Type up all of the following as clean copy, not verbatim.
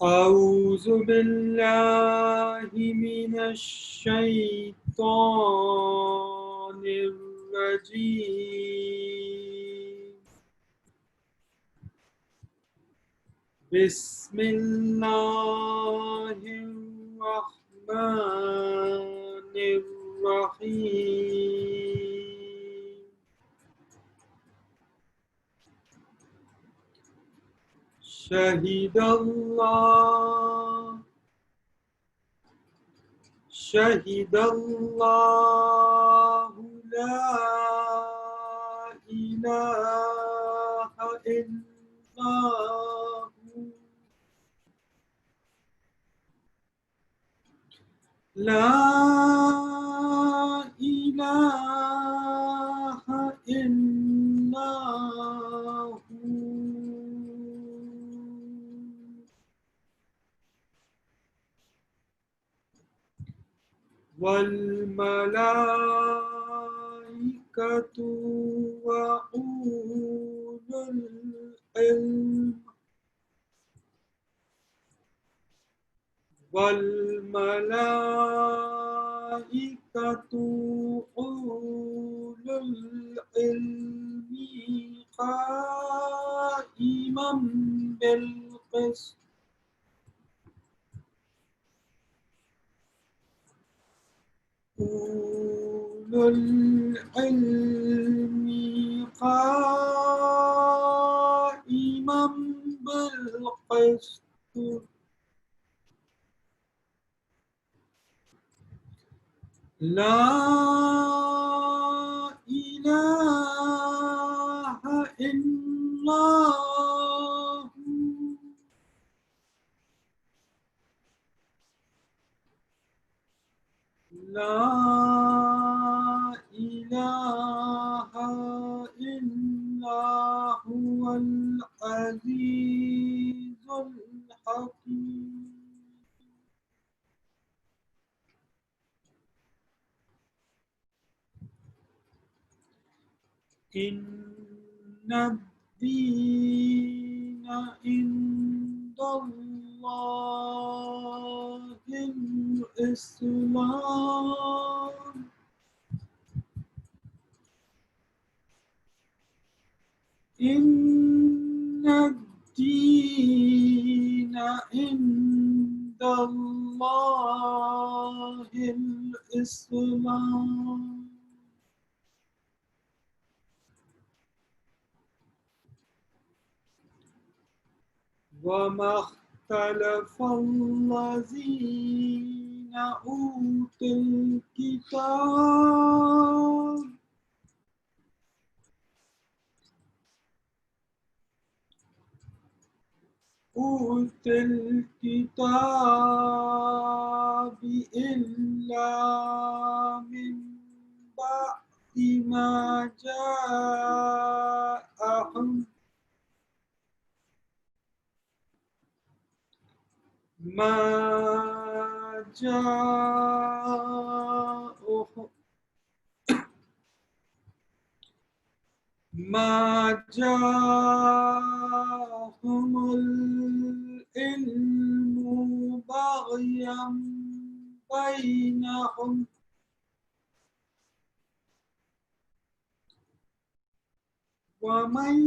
أعوذ بالله من الشيطان الرجيم بسم الله الرحمن الرحيم شهد الله لا إله إلا هو لا إله إلا هو والملائكة وأولو العلم أولو العلم قائما بالقسط أولو العلم قائما بالقسط لا إله إلا هو لا إله إلا هو العزيز الحكيم إن الدين عند الله الإسلام إن الدين عند الله الإسلام وما اختلف الذين أوتوا الكتاب إلا من بعد ما جاءهم ما جاءهم العلم بغيا بينهم ومن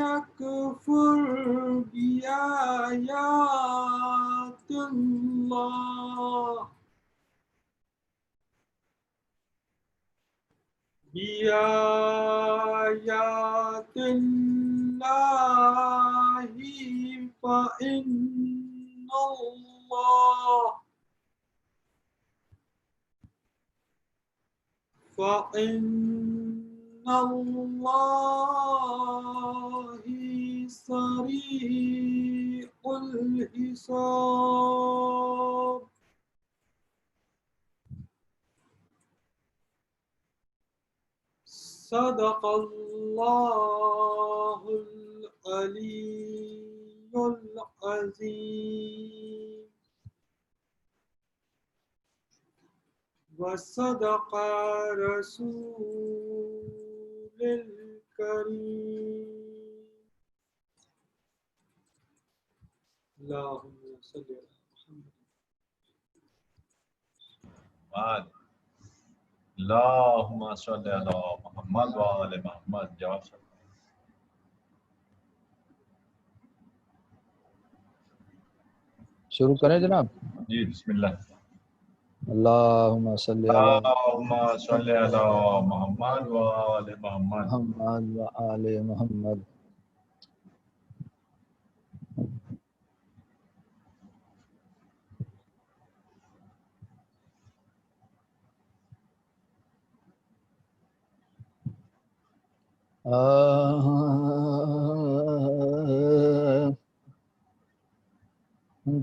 يكفر بآيات الله فإن الله سريع الحساب صدق الله العلي العظيم وصدق رسول الكريم اللهم صل على محمد اللہم صلی علی محمد و آل محمد. جواب سر. شروع کریں جناب. جی بسم اللہ. اللہم صلی علی اللہم صلی علی محمد و آل محمد. محمد و آل محمد.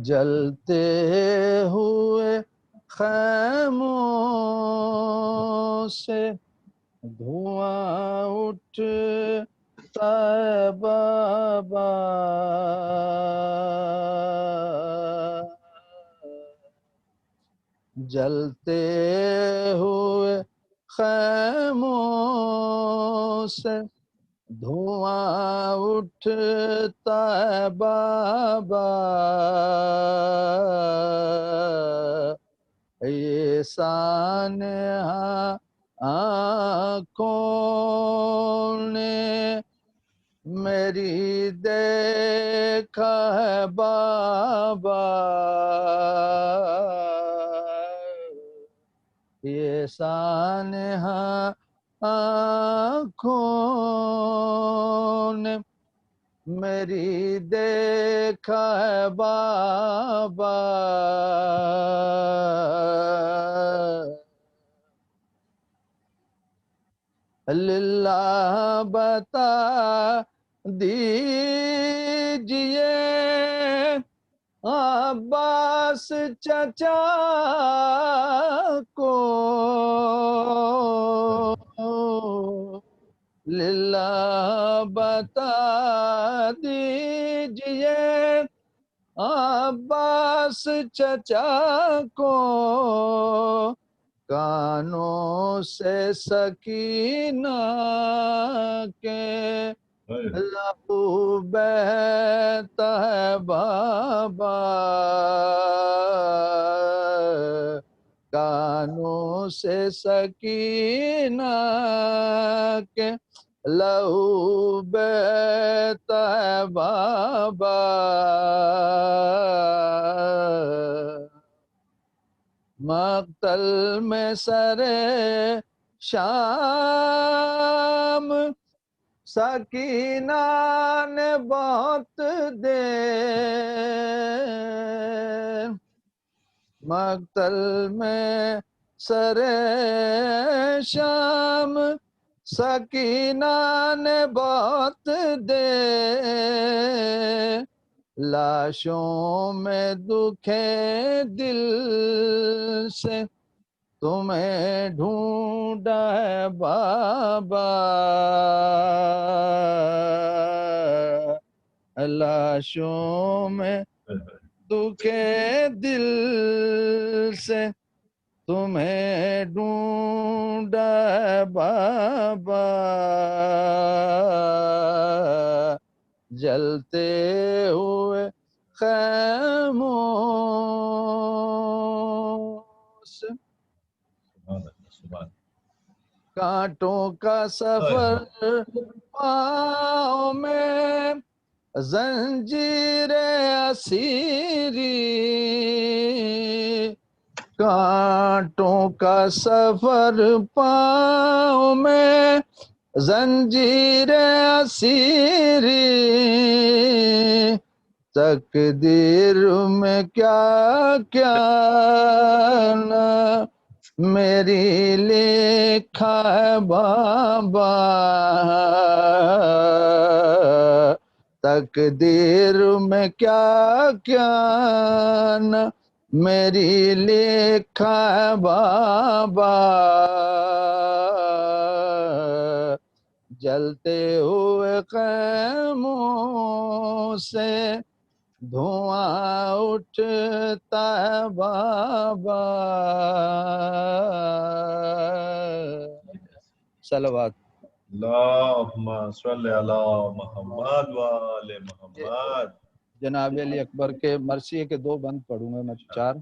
جلتے ہوئے خیموں سے دھواں اٹھتا ہے بابا، جلتے ہوئے خیموں سے دھواں اٹھتا ہے بابا، یہ سانحہ آنکھوں نے میری دیکھا ہے بابا، یہ سانحہ آنکھوں نے میری دیکھا ہے بابا، للہ بتا دیجئے عباس چچا کو، للہ بتا دیجئے عباس چچا کو، کانوں سے سکینہ کے لہو بہتا ہے بابا، کانوں سے سکینہ کے لہو بہتا ہے بابا، مقتل میں سر شام سکینہ نے بہت دیر، مقتل میں سر شام سکینہ نے بہت دیر، لاشوں میں دکھے دل سے تمہیں ڈھونڈا ہے بابا، لاشوں میں دکھے دل سے تمہیں ڈھونڈا ہے بابا، جلتے ہوئے خیموں سے کانٹوں کا سفر پاؤں میں زنجیر اسیری، کانٹوں کا سفر پاؤں میں زنجیر اسیری، تقدیر میں کیا کیا نہ میری لکھا ہے بابا، تقدیر میں کیا کیا نہ میری لکھا ہے بابا، جلتے ہوئے خیموں سے دھواں اٹھتا ہے بابا، صلوات. اللہم صلی علی محمد و آل محمد. جناب علی اکبر کے مرثیے کے 2 بند پڑھوں گا میں 4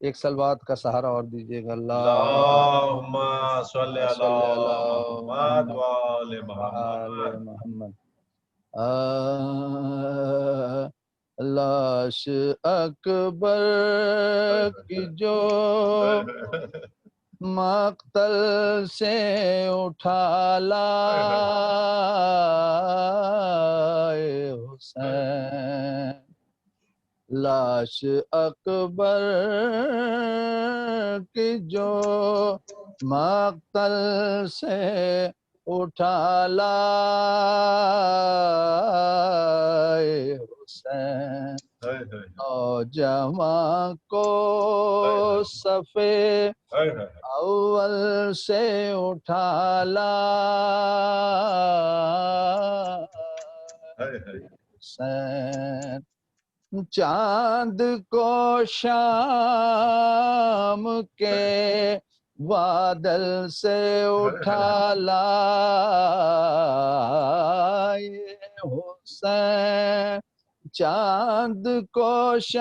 ایک سلوات کا سہارا اور دیجیے گا اللہم صلی علی صلی علی محمد وآل آل محمد. محمد لاش اکبر کی جو مقتل سے اٹھا لائے حسین لاش اکبر کی جو مقتل سے اٹھا لائے حسین نوجوان کو صفے اول سے اٹھا لائے حسین چاند کو شام کے بادل سے اٹھا لائے حسین چاند کو شام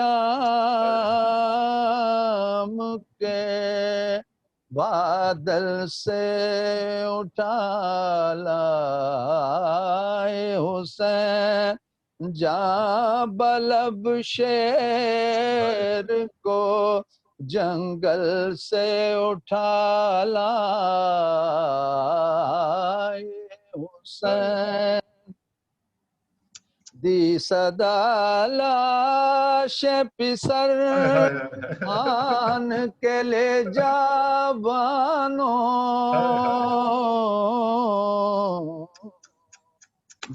کے بادل سے اٹھا لائے حسین جہاں بلب شیر کو جنگل سے اٹھا لائے حسین دی صدا لاش پسر آن کے لے جا بانو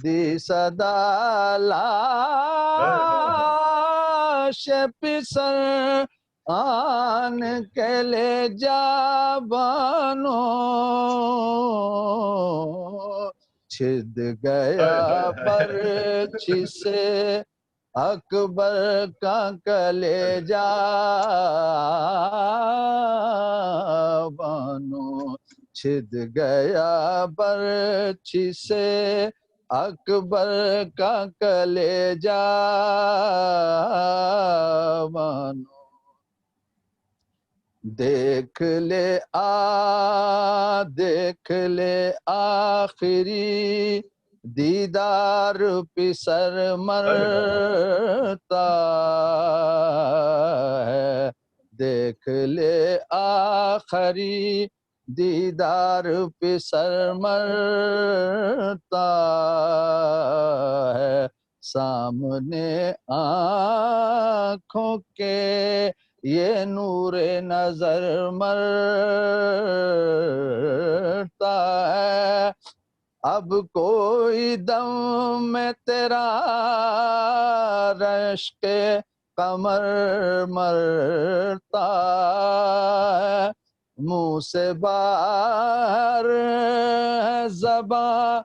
دی صدا لاش پسر آن کے لے جا بانو چھد گیا برچھی سے اکبر کا کلیجہ بانو چھد گیا برچھی سے اکبر کا کلیجہ بانو دیکھ لے آخری دیدار پسر مرتا ہے دیکھ لے آخری دیدار پسر مرتا ہے سامنے آنکھوں کے یہ نور نظر مرتا ہے اب کوئی دم میں تیرا رشک قمر مرتا ہے منہ سے باہر زباں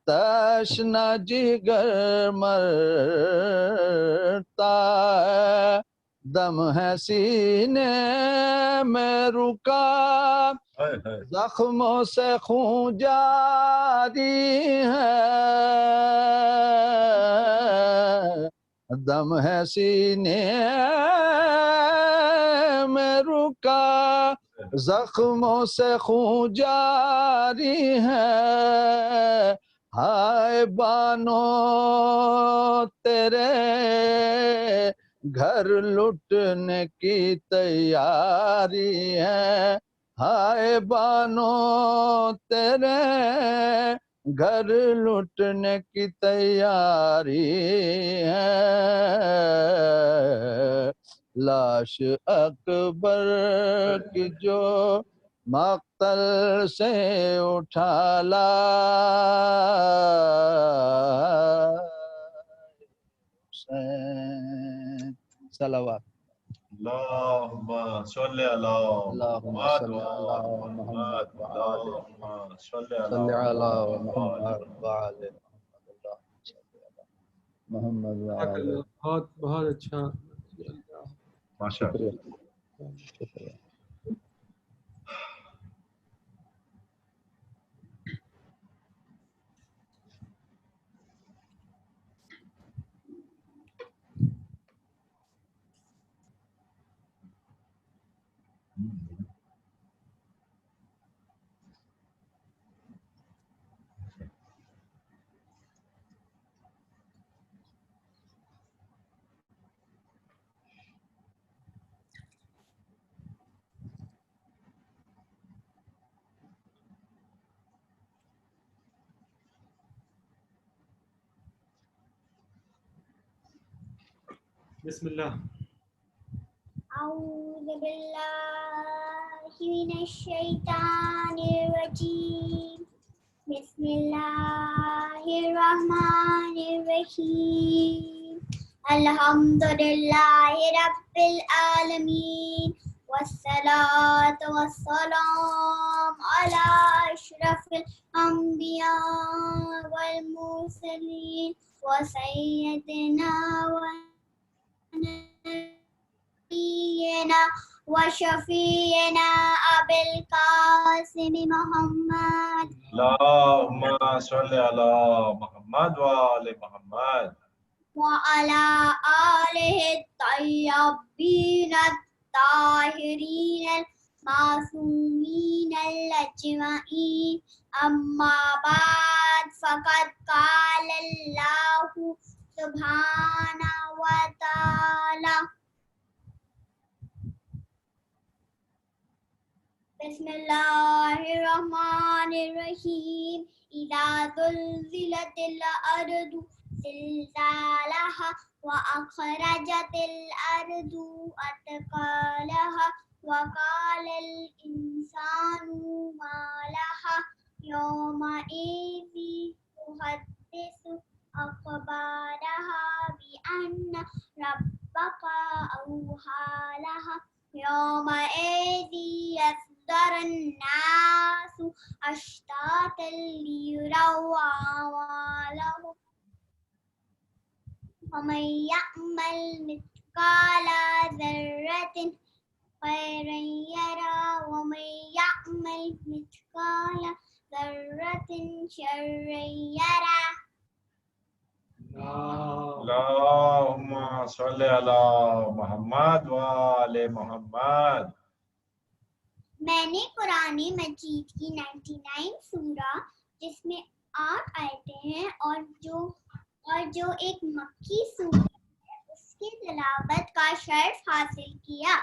تشنہ جگر مرتا ہے دم ہے سینے میں رکا زخموں سے خون جاری ہے دم ہے سینے میں رکا زخموں سے خون جاری ہے ہائے بانو تیرے گھر لٹنے کی تیاری ہے ہائے بانو تیرے گھر لٹنے کی تیاری ہے لاش اکبر کی جو مقتل سے اٹھا لائے صلوات اللہم صلی علی محمد وآل محمد اللہم صلی صلی علی علی محمد محمد وآل محمد وآل بہت بہت اچھا ماشاءاللہ شکریہ بسم اللہ. أعوذ بالله من الشيطان الرجيم. بسم الله الرحمن الرحيم. الحمد لله رب العالمين والصلاة والسلام على أشرف الأنبياء والمرسلين وسيدنا ونبينا وشفينا أبي القاسم محمد اللهم صل على محمد وآل محمد وعلى آله الطيبين الطاهرين المعصومين الأجمعين. أما بعد فقد قال الله سبحانه وتعالى بسم الله الرحمن الرحيم. إذا زلزلت الأرض زلزالها وأخرجت الأرض أثقالها وقال الإنسان ما لها يومئذ تحدث أخبارها بأن ربك أوحى لها يومئذ يصدر الناس أشتاتا ليروا أعمالهم ومن يعمل مثقال ذرة خيرا يرى ومن يعمل مثقال ذرة شرا يرى. اللهم صل على محمد وآل محمد. میں نے قرآن مجید کی 99 سورہ جس میں 8 آیتیں ہیں اور جو ایک مکی سورہ ہے اس کی تلاوت کا شرف حاصل کیا.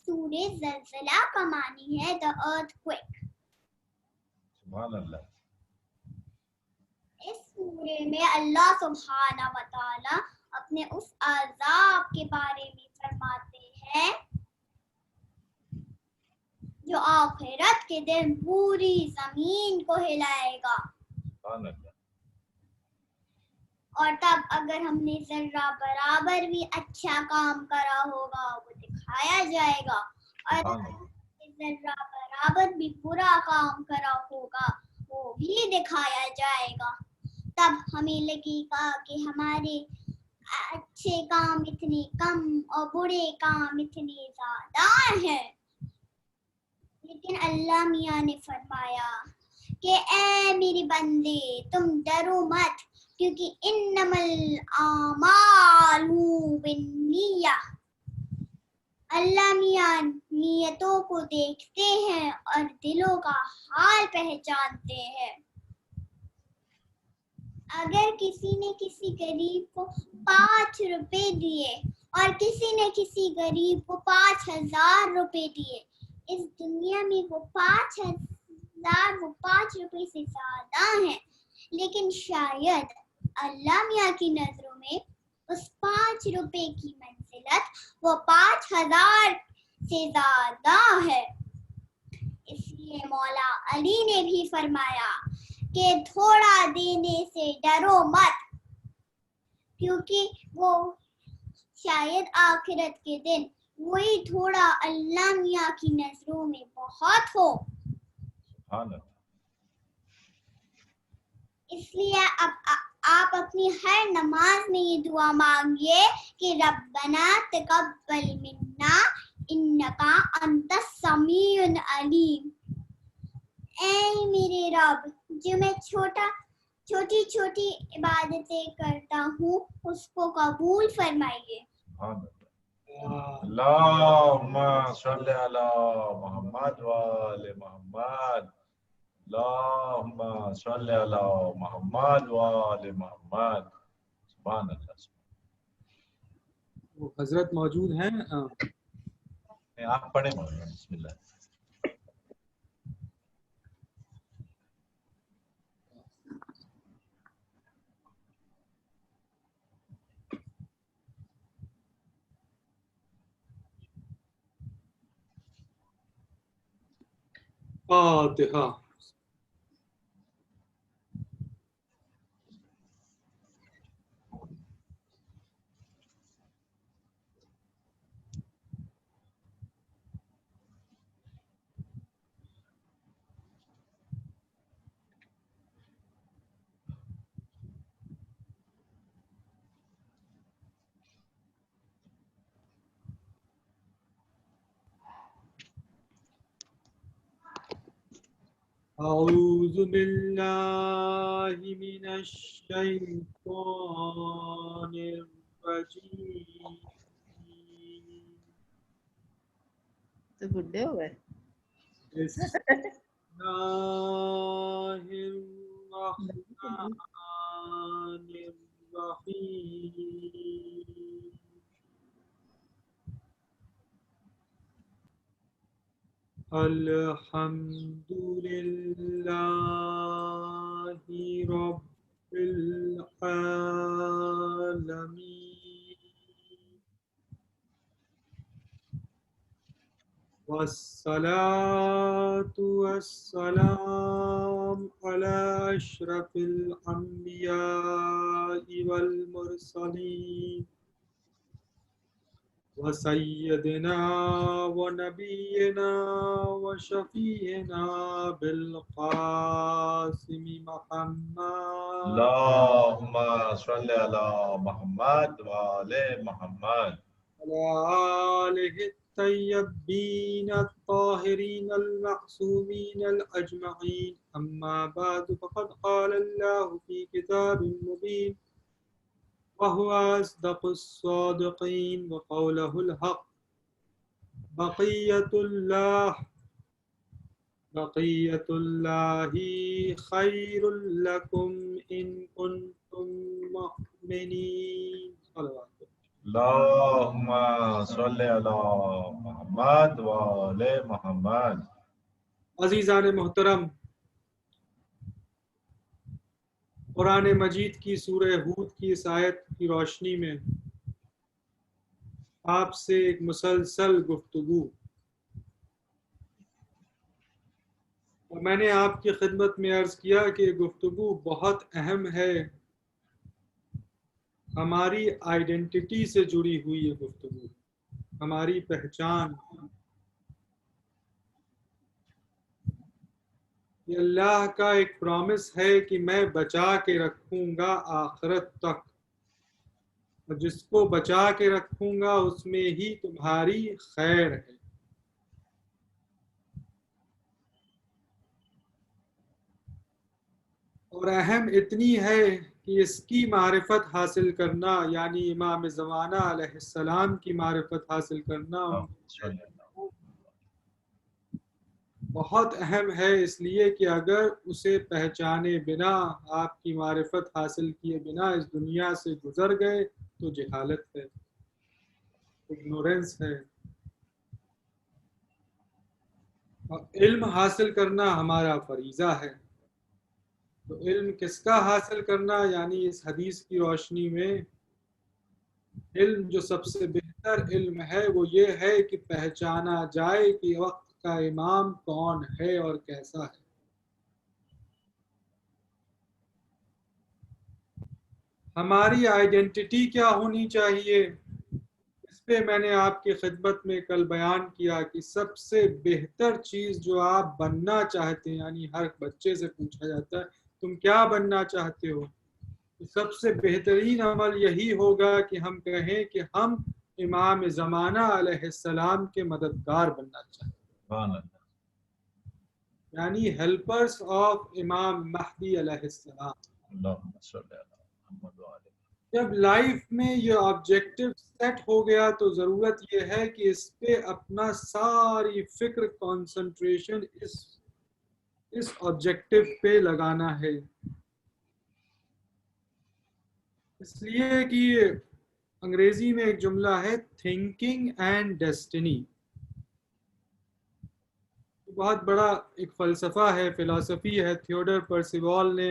سورہ زلزلہ کا معنی ہے the earthquake. سبحان اللہ. اس سورے میں اللہ سبحانہ و تعالی اپنے اس عذاب کے بارے میں فرماتے ہیں جو آخرت کے دن پوری زمین کو ہلائے گا. سبحان اللہ. اور تب اگر ہم نے ذرہ برابر بھی اچھا کام کرا ہوگا وہ دکھایا جائے گا اور اگر ہم نے ذرہ برابر بھی برا کام کرا ہوگا وہ بھی دکھایا جائے گا. تب ہمیں لگے گا کہ ہمارے اچھے کام اتنے کم اور برے کام اتنے زیادہ ہیں. لیکن اللہ میاں نے فرمایا کہ اے میری بندے تم ڈرو مت کیونکہ انما الاعمال بالنیہ. اللہ میاں نیتوں کو دیکھتے ہیں اور دلوں کا حال پہچانتے ہیں. اگر کسی نے کسی غریب کو 5 روپے دیے اور کسی نے کسی غریب کو 5000 روپے دیے اس دنیا میں وہ 5000 وہ 5 روپے سے زیادہ ہیں لیکن شاید اللہ میاں کی نظروں میں اس 5 روپے کی منزلت وہ 5000 سے زیادہ ہے. اس لیے مولا علی نے بھی فرمایا کہ تھوڑا دینے سے ڈرو مت کیونکہ وہ شاید آخرت کے دن وہی تھوڑا اللہ میاں کی نظروں میں بہت ہو. سبحان اللہ. اس لیے اب آپ اپنی ہر نماز میں یہ دعا مانگیے کہ ربنا تقبل منا انکا انت السمیع العلیم. اے میرے رب جو میں چھوٹی چھوٹی عبادتیں کرتا ہوں اس کو قبول فرمائیے. سبحان اللہ. اللهم صل على محمد وآل محمد. اللهم صل على محمد وآل محمد. سبحان اللہ. وہ حضرت موجود ہیں. آپ پڑھیں مولانا. بسم اللہ. فاتحہ. أعوذ بالله من الشيطان الرجيم. تو بڈھے ہو گئے. بسم الله الرحمن الرحيم. الحمد لله رب العالمين والصلاة والسلام على أشرف الأنبياء والمرسلين وسيدنا ونبينا وشفيعنا بالقاسم محمد اللهم صل على محمد وعلى محمد وعلى آله الطيبين الطاهرين المعصومين الأجمعين. أما بعد فقد قال الله في كتاب مبين وهو أصدق الصادقين وقوله الحق. بقية الله خير لكم إن كنتم مؤمنين. صلوات. اللهم صل على محمد وعلى محمد. عزیزان محترم، قرآن مجید کی سورہ ہود کی اس آیت کی روشنی میں آپ سے ایک مسلسل گفتگو، اور میں نے آپ کی خدمت میں عرض کیا کہ یہ گفتگو بہت اہم ہے، ہماری آئیڈینٹی سے جڑی ہوئی یہ گفتگو، ہماری پہچان. یہ اللہ کا ایک پرومس ہے کہ میں بچا کے رکھوں گا آخرت تک، اور جس کو بچا کے رکھوں گا اس میں ہی تمہاری خیر ہے. اور اہم اتنی ہے کہ اس کی معرفت حاصل کرنا، یعنی امام زمانہ علیہ السلام کی معرفت حاصل کرنا بہت اہم ہے، اس لیے کہ اگر اسے پہچانے بنا، آپ کی معرفت حاصل کیے بنا اس دنیا سے گزر گئے تو جہالت ہے، اگنورنس ہے. اور علم حاصل کرنا ہمارا فریضہ ہے. تو علم کس کا حاصل کرنا، یعنی اس حدیث کی روشنی میں علم جو سب سے بہتر علم ہے وہ یہ ہے کہ پہچانا جائے کہ وقت کا امام کون ہے اور کیسا ہے. ہماری آئیڈینٹی کیا ہونی چاہیے، اس پہ میں نے آپ کی خدمت میں کل بیان کیا کہ سب سے بہتر چیز جو آپ بننا چاہتے ہیں، یعنی ہر بچے سے پوچھا جاتا ہے تم کیا بننا چاہتے ہو، تو سب سے بہترین عمل یہی ہوگا کہ ہم کہیں کہ ہم امام زمانہ علیہ السلام کے مددگار بننا چاہتے ہیں، یعنی ہیلپرس آف امام مہدی علیہ السلام. اللهم صل على محمد وعلى. جب لائف میں یہ آبجیکٹو سیٹ ہو گیا تو ضرورت یہ ہے کہ اس پہ اپنا ساری فکر کنسنٹریشن اس آبجیکٹو پہ لگانا ہے. اس لیے کہ انگریزی میں ایک جملہ ہے تھنکنگ اینڈ ڈیسٹنی، بہت بڑا ایک فلسفہ ہے، فلسفی ہے. تھیوڈر پرسیوال نے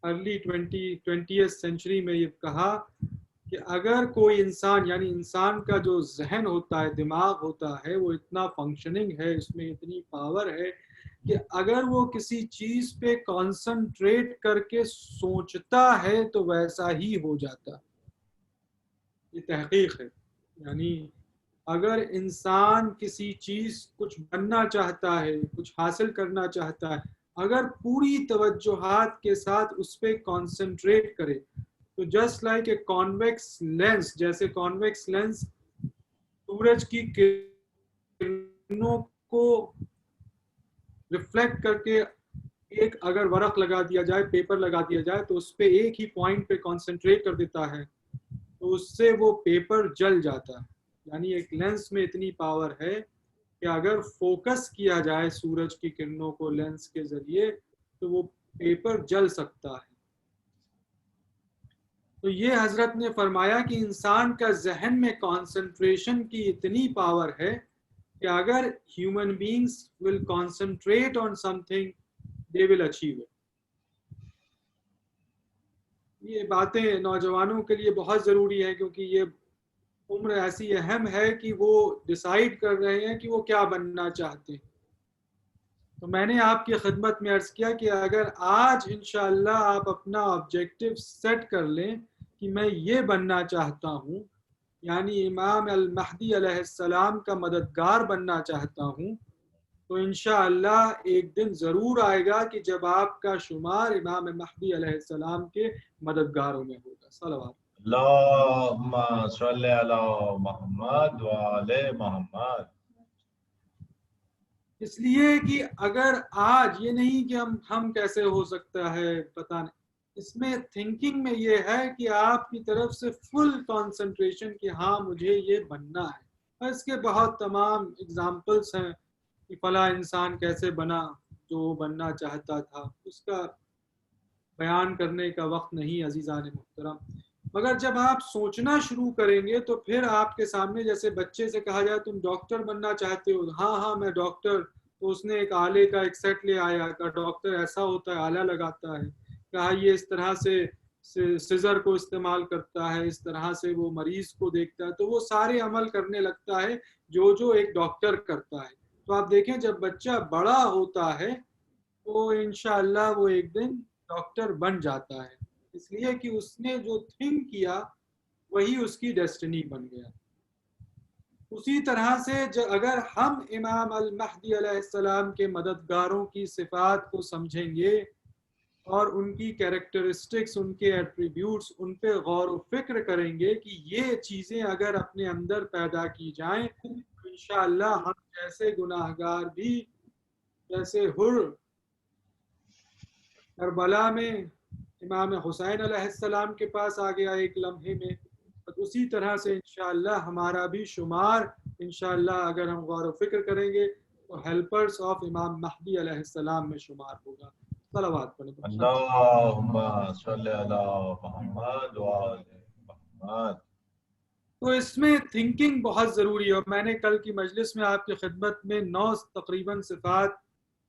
ارلی 20th سینچری میں یہ کہا کہ اگر کوئی انسان، یعنی انسان کا جو ذہن ہوتا ہے، دماغ ہوتا ہے، وہ اتنا فنکشننگ ہے، اس میں اتنی پاور ہے کہ اگر وہ کسی چیز پہ کانسنٹریٹ کر کے سوچتا ہے تو ویسا ہی ہو جاتا. یہ تحقیق ہے. یعنی اگر انسان کسی چیز کچھ بننا چاہتا ہے، کچھ حاصل کرنا چاہتا ہے، اگر پوری توجہات کے ساتھ اس پہ کانسنٹریٹ کرے تو just like a convex lens, جیسے کانویکس لینس سورج کی کرنوں کو ریفلیکٹ کر کے ایک اگر ورق لگا دیا جائے، پیپر لگا دیا جائے تو اس پہ ایک ہی پوائنٹ پہ کانسنٹریٹ کر دیتا ہے تو اس سے وہ پیپر جل جاتا ہے. یعنی ایک لینس میں اتنی پاور ہے کہ اگر فوکس کیا جائے سورج کی کرنوں کو لینس کے ذریعے تو وہ پیپر جل سکتا ہے. تو یہ حضرت نے فرمایا کہ انسان کا ذہن میں کانسنٹریشن کی اتنی پاور ہے کہ اگر human beings will concentrate on some thing they will achieve it. یہ باتیں نوجوانوں کے لیے بہت ضروری ہے کیونکہ یہ عمر ایسی اہم ہے کہ وہ ڈیسائیڈ کر رہے ہیں کہ وہ کیا بننا چاہتے ہیں. تو میں نے آپ کی خدمت میں عرض کیا کہ اگر آج انشاءاللہ آپ اپنا آبجیکٹیو سیٹ کر لیں کہ میں یہ بننا چاہتا ہوں، یعنی امام المہدی علیہ السلام کا مددگار بننا چاہتا ہوں، تو انشاءاللہ ایک دن ضرور آئے گا کہ جب آپ کا شمار امام مہدی علیہ السلام کے مددگاروں میں ہوگا. صلوات. اللہم صلی علی محمد وعلی محمد. اس لیے کہ اگر آج یہ نہیں کہ ہم کیسے ہو سکتا ہے پتہ نہیں، اس میں تھنکنگ میں یہ ہے کہ آپ کی طرف سے فل کانسنٹریشن کہ ہاں مجھے یہ بننا ہے. اور اس کے بہت تمام اگزامپلس ہیں کہ فلاں انسان کیسے بنا جو بننا چاہتا تھا. اس کا بیان کرنے کا وقت نہیں عزیزان محترم، مگر جب آپ سوچنا شروع کریں گے تو پھر آپ کے سامنے جیسے بچے سے کہا جائے تم ڈاکٹر بننا چاہتے ہو، ہاں میں ڈاکٹر، تو اس نے ایک آلے کا ایک سیٹ لے آیا، کہا ڈاکٹر ایسا ہوتا ہے، آلہ لگاتا ہے، کہا یہ اس طرح سے سیزر کو استعمال کرتا ہے، اس طرح سے وہ مریض کو دیکھتا ہے، تو وہ سارے عمل کرنے لگتا ہے جو ایک ڈاکٹر کرتا ہے. تو آپ دیکھیں جب بچہ بڑا ہوتا ہے تو انشاءاللہ وہ ایک دن ڈاکٹر بن جاتا ہے، اس لیے کہ اس نے جو تھنک کیا وہی اس کی ڈیسٹنی بن گیا. اسی طرح سے اگر ہم امام المہدی علیہ السلام کے مددگاروں کی صفات کو سمجھیں گے اور ان کی کیریکٹرسٹکس، ان کے ایٹریبیوٹس، ان پہ غور و فکر کریں گے کہ یہ چیزیں اگر اپنے اندر پیدا کی جائیں تو انشاءاللہ ہم جیسے گناہگار بھی، جیسے کربلا میں امام حسین علیہ السلام کے پاس آ گیا ایک لمحے میں، اسی طرح سے انشاءاللہ ہمارا بھی شمار انشاءاللہ اگر ہم غور و فکر کریں گے تو ہیلپرز آف امام مہدی علیہ السلام میں شمار ہوگا. صلوات پڑھیں. اللہم صلی علی محمد وعلی محمد. تو اس میں تھنکنگ بہت ضروری ہے، اور میں نے کل کی مجلس میں آپ کی خدمت میں 9 تقریباً صفات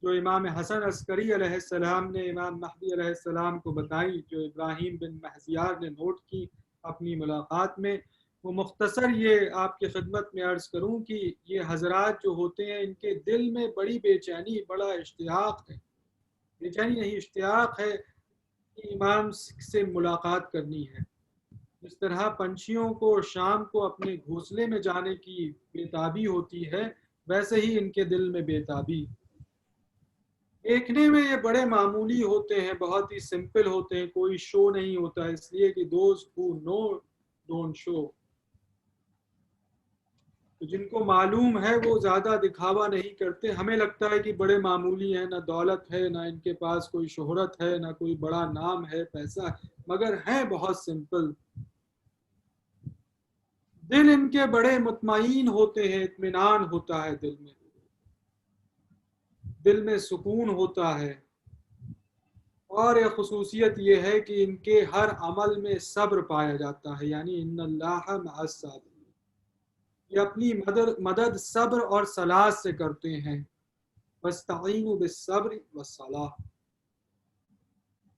جو امام حسن عسکری علیہ السلام نے امام مہدی علیہ السلام کو بتائی، جو ابراہیم بن مہزیار نے نوٹ کی اپنی ملاقات میں، وہ مختصر یہ آپ کی خدمت میں عرض کروں کہ یہ حضرات جو ہوتے ہیں ان کے دل میں بڑی بے چینی، بڑا اشتیاق ہے، بے چینی نہیں اشتیاق ہے کہ امام سے ملاقات کرنی ہے. جس طرح پنچھیوں کو شام کو اپنے گھونسلے میں جانے کی بےتابی ہوتی ہے، ویسے ہی ان کے دل میں بےتابی. دیکھنے میں یہ بڑے معمولی ہوتے ہیں، بہت ہی سمپل ہوتے ہیں، کوئی شو نہیں ہوتا، اس لیے کہ those who know don't show. جن کو معلوم ہے وہ زیادہ دکھاوا نہیں کرتے. ہمیں لگتا ہے کہ بڑے معمولی ہیں، نہ دولت ہے، نہ ان کے پاس کوئی شہرت ہے، نہ کوئی بڑا نام ہے، پیسہ ہے، مگر ہیں بہت سمپل. دل ان کے بڑے مطمئن ہوتے ہیں، اطمینان ہوتا ہے دل میں، دل میں سکون ہوتا ہے. اور ایک خصوصیت یہ ہے کہ ان کے ہر عمل میں صبر پایا جاتا ہے، یعنی ان اللہ مع الصابرین. یہ اپنی مدد صبر اور صلاح سے کرتے ہیں. واستعینوا بالصبر والصلاح.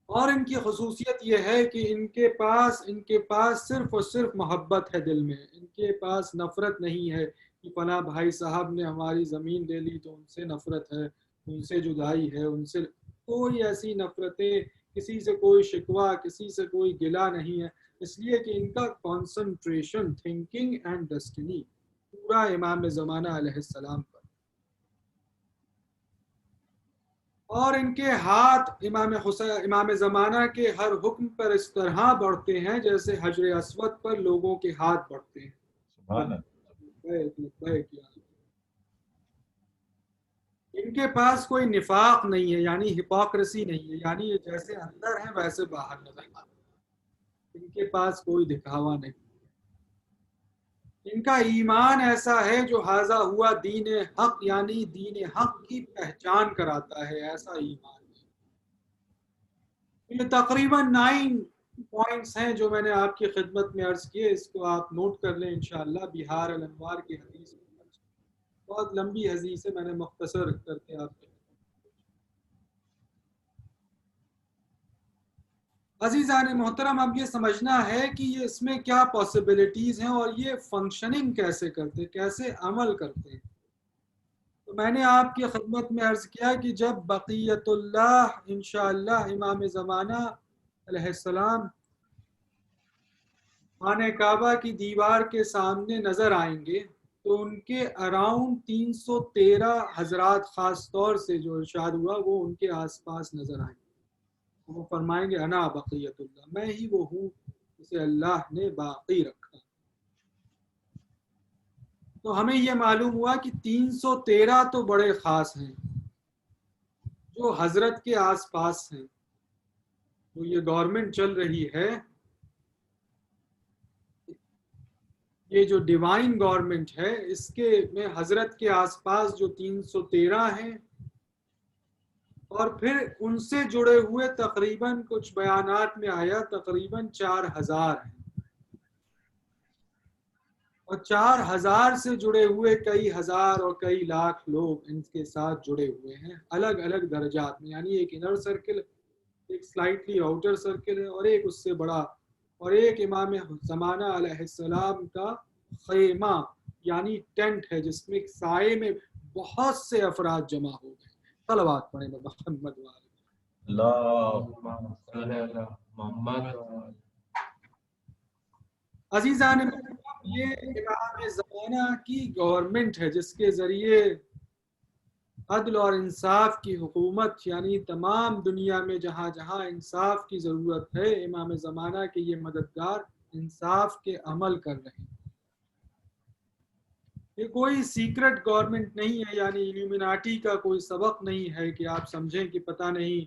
اور ان کی خصوصیت یہ ہے کہ ان کے پاس صرف اور صرف محبت ہے دل میں. ان کے پاس نفرت نہیں ہے کہ فلاں بھائی صاحب نے ہماری زمین لے لی تو ان سے نفرت ہے، ان سے جدائی ہے، ان سے کوئی ایسی نفرتیں، کسی سے کوئی شکوہ، کسی سے کوئی گلہ نہیں ہے، اس لیے کہ ان کا کانسنٹریشن تھنکنگ اینڈ ڈسٹنی پورا امام زمانہ علیہ السلام پر، اور ان کے ہاتھ امام زمانہ کے ہر حکم پر اس طرح بڑھتے ہیں جیسے حجر اسود پر لوگوں کے ہاتھ بڑھتے ہیں. سبحان اللہ. ان کے پاس کوئی نفاق نہیں ہے، یعنی ہپوکریسی نہیں ہے، یعنی یہ جیسے اندر ہیں ویسے باہر نظر آتے ہیں. ان کے پاس کوئی دکھاوا نہیں. ان کا ایمان ایسا ہے جو حاضہ ہوا دین حق، یعنی دین حق کی پہچان کراتا ہے، ایسا ایمان ہے. یہ تقریباً 9 پوائنٹس ہیں جو میں نے آپ کی خدمت میں عرض کیے، اس کو آپ نوٹ کر لیں انشاءاللہ. بہار الانوار کی حدیث بہت لمبی حدیث ہے، میں نے مختصر کر کے آپ کو. عزیزان محترم، اب یہ سمجھنا ہے کہ یہ اس میں کیا پاسبلٹیز ہیں اور یہ فنکشننگ کیسے کرتے، کیسے عمل کرتے ہیں. تو میں نے آپ کی خدمت میں عرض کیا کہ جب بقیت اللہ انشاءاللہ امام زمانہ علیہ السلام خانہ کعبہ کی دیوار کے سامنے نظر آئیں گے تو ان کے اراؤنڈ 313 حضرات، خاص طور سے جو ارشاد ہوا وہ ان کے آس پاس نظر آئیں گے. وہ فرمائیں گے انا بقیت اللہ، میں ہی وہ ہوں جسے اللہ نے باقی رکھا. تو ہمیں یہ معلوم ہوا کہ 313 تو بڑے خاص ہیں جو حضرت کے آس پاس ہیں. تو یہ گورنمنٹ چل رہی ہے، یہ جو ڈیوائن گورنمنٹ ہے، اس کے میں حضرت کے آس پاس جو 313 ہیں اور پھر ان سے جڑے ہوئے تقریباً کچھ بیانات میں آیا تقریباً 4000 ہیں، اور 4000 سے جڑے ہوئے کئی ہزار اور کئی لاکھ لوگ ان کے ساتھ جڑے ہوئے ہیں الگ الگ درجات میں. یعنی ایک انر سرکل، ایک سلائٹلی آؤٹر سرکل ہے، اور ایک اس سے بڑا، اور ایک امام زمانہ علیہ السلام کا خیمہ یعنی ٹینٹ ہے جس میں سائے میں بہت سے افراد جمع ہو گئے. صلوات پڑھیں محمد والے. اللہم صلی علی محمد. عزیزان، یہ امام زمانہ کی گورنمنٹ ہے جس کے ذریعے عدل اور انصاف کی حکومت، یعنی تمام دنیا میں جہاں جہاں انصاف کی ضرورت ہے امام زمانہ کے یہ مددگار انصاف کے عمل کر رہے ہیں. یہ کوئی سیکرٹ گورنمنٹ نہیں ہے، یعنی ایلومیناٹی کا کوئی سبق نہیں ہے کہ آپ سمجھیں کہ پتہ نہیں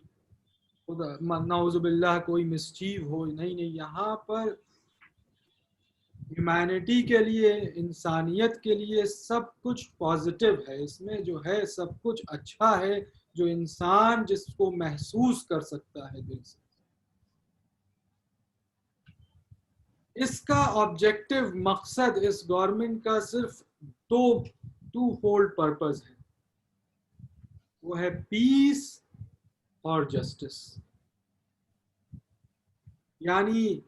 خدا نعوذ باللہ کوئی مسچیو ہو. نہیں، یہاں پر ہیومینٹی کے لیے، انسانیت کے لیے سب کچھ پازیٹیو ہے. اس میں جو ہے سب کچھ اچھا ہے جو انسان جس کو محسوس کر سکتا ہے دل سے. اس کا آبجیکٹو مقصد اس گورنمنٹ کا صرف ٹو فولڈ پرپز ہے، وہ ہے پیس اور جسٹس، یعنی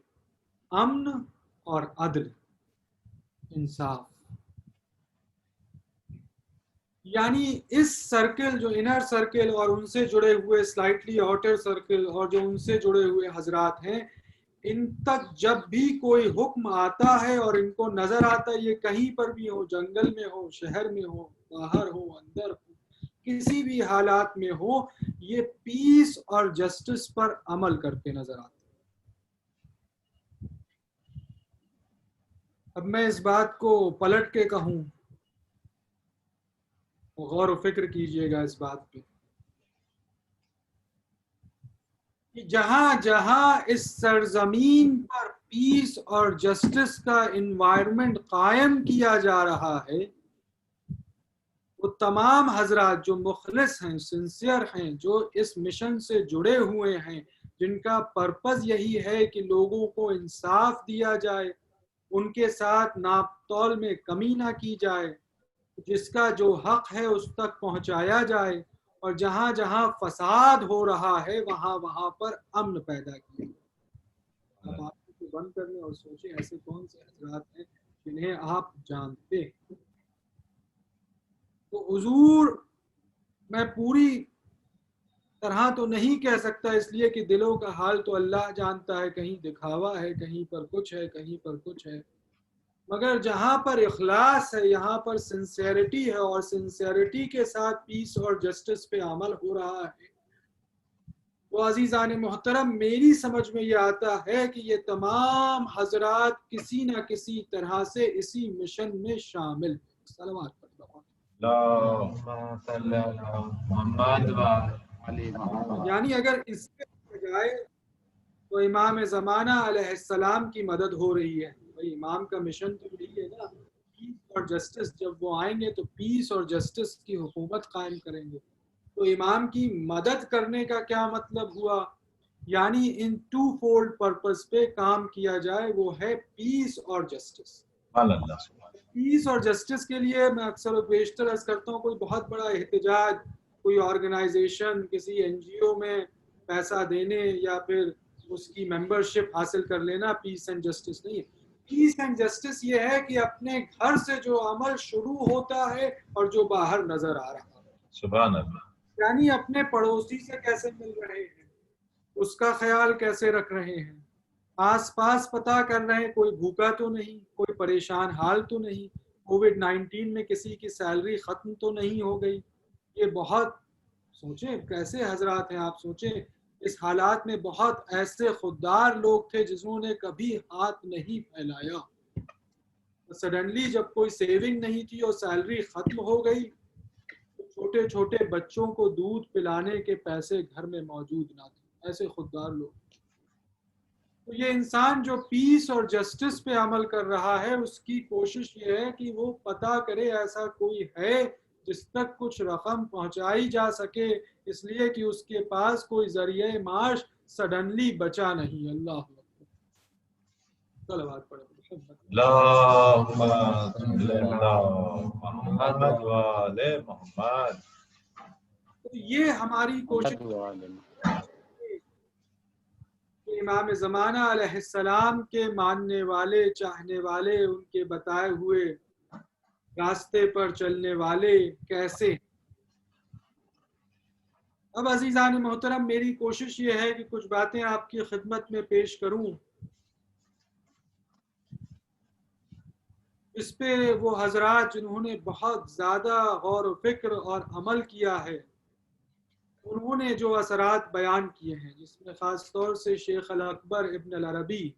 امن اور عدل، انصاف. یعنی اس سرکل جو انر سرکل اور ان سے جڑے ہوئے سلائٹلی آؤٹر سرکل اور جو ان سے جڑے ہوئے حضرات ہیں، ان تک جب بھی کوئی حکم آتا ہے اور ان کو نظر آتا ہے، یہ کہیں پر بھی ہو، جنگل میں ہو، شہر میں ہو، باہر ہو، اندر ہو، کسی بھی حالات میں ہو، یہ پیس اور جسٹس پر عمل کرتے نظر آتے. اب میں اس بات کو پلٹ کے کہوں، غور و فکر کیجئے گا اس بات پہ، کہ جہاں جہاں اس سرزمین پر پیس اور جسٹس کا انوائرمنٹ قائم کیا جا رہا ہے، وہ تمام حضرات جو مخلص ہیں، سنسیئر ہیں، جو اس مشن سے جڑے ہوئے ہیں، جن کا پرپز یہی ہے کہ لوگوں کو انصاف دیا جائے، ان کے ساتھ ناپ تول میں کمی نہ کی جائے، جس کا جو حق ہے اس تک پہنچایا جائے، اور جہاں جہاں فساد ہو رہا ہے وہاں وہاں پر امن پیدا کیا جائے. اب آپ کو بند کرنے اور سوچیں ایسے کون سے حضرات ہیں جنہیں آپ جانتے ہیں. تو حضور میں پوری طرح تو نہیں کہہ سکتا اس لیے کہ دلوں کا حال تو اللہ جانتا ہے، کہیں دکھاوا ہے، کہیں پر کچھ ہے، کہیں پر کچھ ہے، مگر جہاں پر اخلاص ہے یہاں پر سنسیئرٹی ہے، اور سنسیئرٹی کے ساتھ پیس اور جسٹس پہ عمل ہو رہا ہے، تو عزیزان محترم میری سمجھ میں یہ آتا ہے کہ یہ تمام حضرات کسی نہ کسی طرح سے اسی مشن میں شامل ہیں۔ صلوات پڑھو۔ اللهم صل على محمد وعلى محمد. یعنی اگر اس کے بجائے تو امام زمانہ علیہ السلام کی مدد ہو رہی ہے، بھائی امام کا مشن تو یہی ہے نا، پیس اور جسٹس، جب وہ آئیں گے تو پیس اور جسٹس کی حکومت قائم کریں گے، تو امام کی مدد کرنے کا کیا مطلب ہوا؟ یعنی ان ٹو فولڈ پرپز پہ کام کیا جائے، وہ ہے پیس اور جسٹس۔ اللہ پیس اور جسٹس کے لیے میں اکثر و بیشتر عرض کرتا ہوں، کوئی بہت بڑا احتجاج، کوئی آرگنائزیشن کسی این جی او میں پیسہ دینے یا پھر اس کی ممبرشپ حاصل کر لینا پیس اینڈ جسٹس نہیں ہے۔ پیس اینڈ جسٹس یہ ہے کہ اپنے گھر سے جو عمل شروع ہوتا ہے اور جو باہر نظر آ رہا ہے، سبحان اللہ، یعنی اپنے پڑوسی سے کیسے مل رہے ہیں، اس کا خیال کیسے رکھ رہے ہیں، آس پاس پتہ کر رہے ہیں کوئی بھوکا تو نہیں، کوئی پریشان حال تو نہیں، کووڈ-19 میں کسی کی سیلری ختم تو نہیں ہو گئی۔ یہ بہت سوچیں کیسے حضرات ہیں، آپ سوچیں اس حالات میں بہت ایسے خوددار لوگ تھے جنہوں نے کبھی ہاتھ نہیں پھیلایا، سڈنلی جب کوئی سیونگ نہیں تھی اور سیلری ختم ہو گئی، چھوٹے چھوٹے بچوں کو دودھ پلانے کے پیسے گھر میں موجود نہ تھے، ایسے خوددار لوگ۔ تو یہ انسان جو پیس اور جسٹس پہ عمل کر رہا ہے، اس کی کوشش یہ ہے کہ وہ پتہ کرے ایسا کوئی ہے جس تک کچھ رقم پہنچائی جا سکے، اس لیے کہ اس کے پاس کوئی ذریعہ معاش سڈنلی بچا نہیں۔ اللہ اکبر، صلوات پڑھو۔ اللهم صل على محمد وعلى محمد. تو یہ ہماری کوشش کہ امام زمانہ علیہ السلام کے ماننے والے، چاہنے والے، ان کے بتائے ہوئے راستے پر چلنے والے کیسے۔ اب عزیزان محترم میری کوشش یہ ہے کہ کچھ باتیں آپ کی خدمت میں پیش کروں، اس پہ وہ حضرات جنہوں نے بہت زیادہ غور و فکر اور عمل کیا ہے، انہوں نے جو اثرات بیان کیے ہیں، جس میں خاص طور سے شیخ الاکبر ابن العربی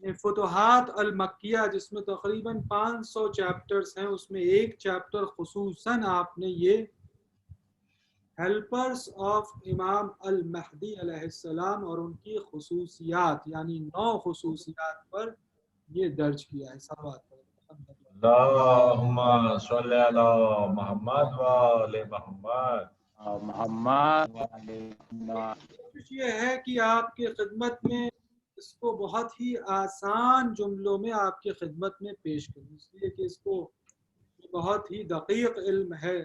نے فتوحات المکیہ، جس میں تقریباً 500 چیپٹرز ہیں، اس میں ایک چیپٹر خصوصاً آپ نے یہ ہیلپرز آف امام المہدی علیہ السلام اور ان کی خصوصیات، یعنی 9 خصوصیات پر یہ درج کیا ہے۔ صلوات پڑھو۔ اللهم صل على محمد وعلى محمد. محمد وعلى محمد. کوشش یہ ہے کہ آپ کی خدمت میں اس کو بہت ہی آسان جملوں میں آپ کی خدمت میں پیش کروں، اس لیے کہ اس کو بہت ہی دقیق علم ہے،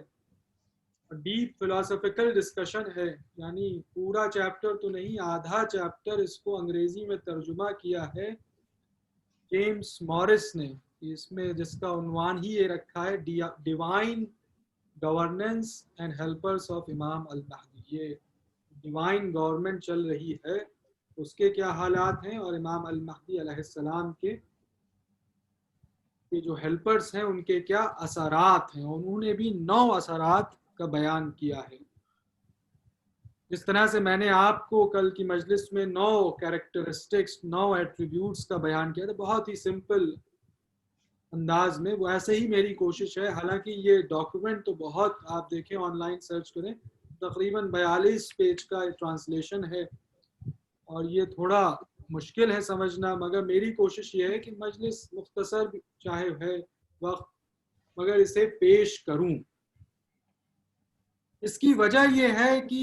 ڈیپ فلاسفیکل ڈسکشن ہے، یعنی پورا چیپٹر تو نہیں، آدھا چیپٹر اس کو انگریزی میں ترجمہ کیا ہے جیمز موریس نے، اس میں جس کا عنوان ہی یہ رکھا ہے divine governance and helpers of امام المہدی۔ یہ ڈیوائن گورنمنٹ چل رہی ہے، اس کے کیا حالات ہیں، اور امام المہدی علیہ السلام کے جو ہیلپرز ہیں ان کے کیا اثرات ہیں۔ انہوں نے بھی 9 اثرات کا بیان کیا ہے، جس طرح سے میں نے آپ کو کل کی مجلس میں 9 کیریکٹرسٹکس، 9 ایٹریبیوٹس کا بیان کیا تھا، بہت ہی سمپل انداز میں، وہ ایسے ہی میری کوشش ہے۔ حالانکہ یہ ڈاکومنٹ تو بہت، آپ دیکھیں آن لائن سرچ کریں، تقریباً 42 پیج کا ٹرانسلیشن ہے، اور یہ تھوڑا مشکل ہے سمجھنا، مگر میری کوشش یہ ہے کہ مجلس مختصر چاہے ہے وقت، مگر اسے پیش کروں۔ اس کی وجہ یہ ہے کہ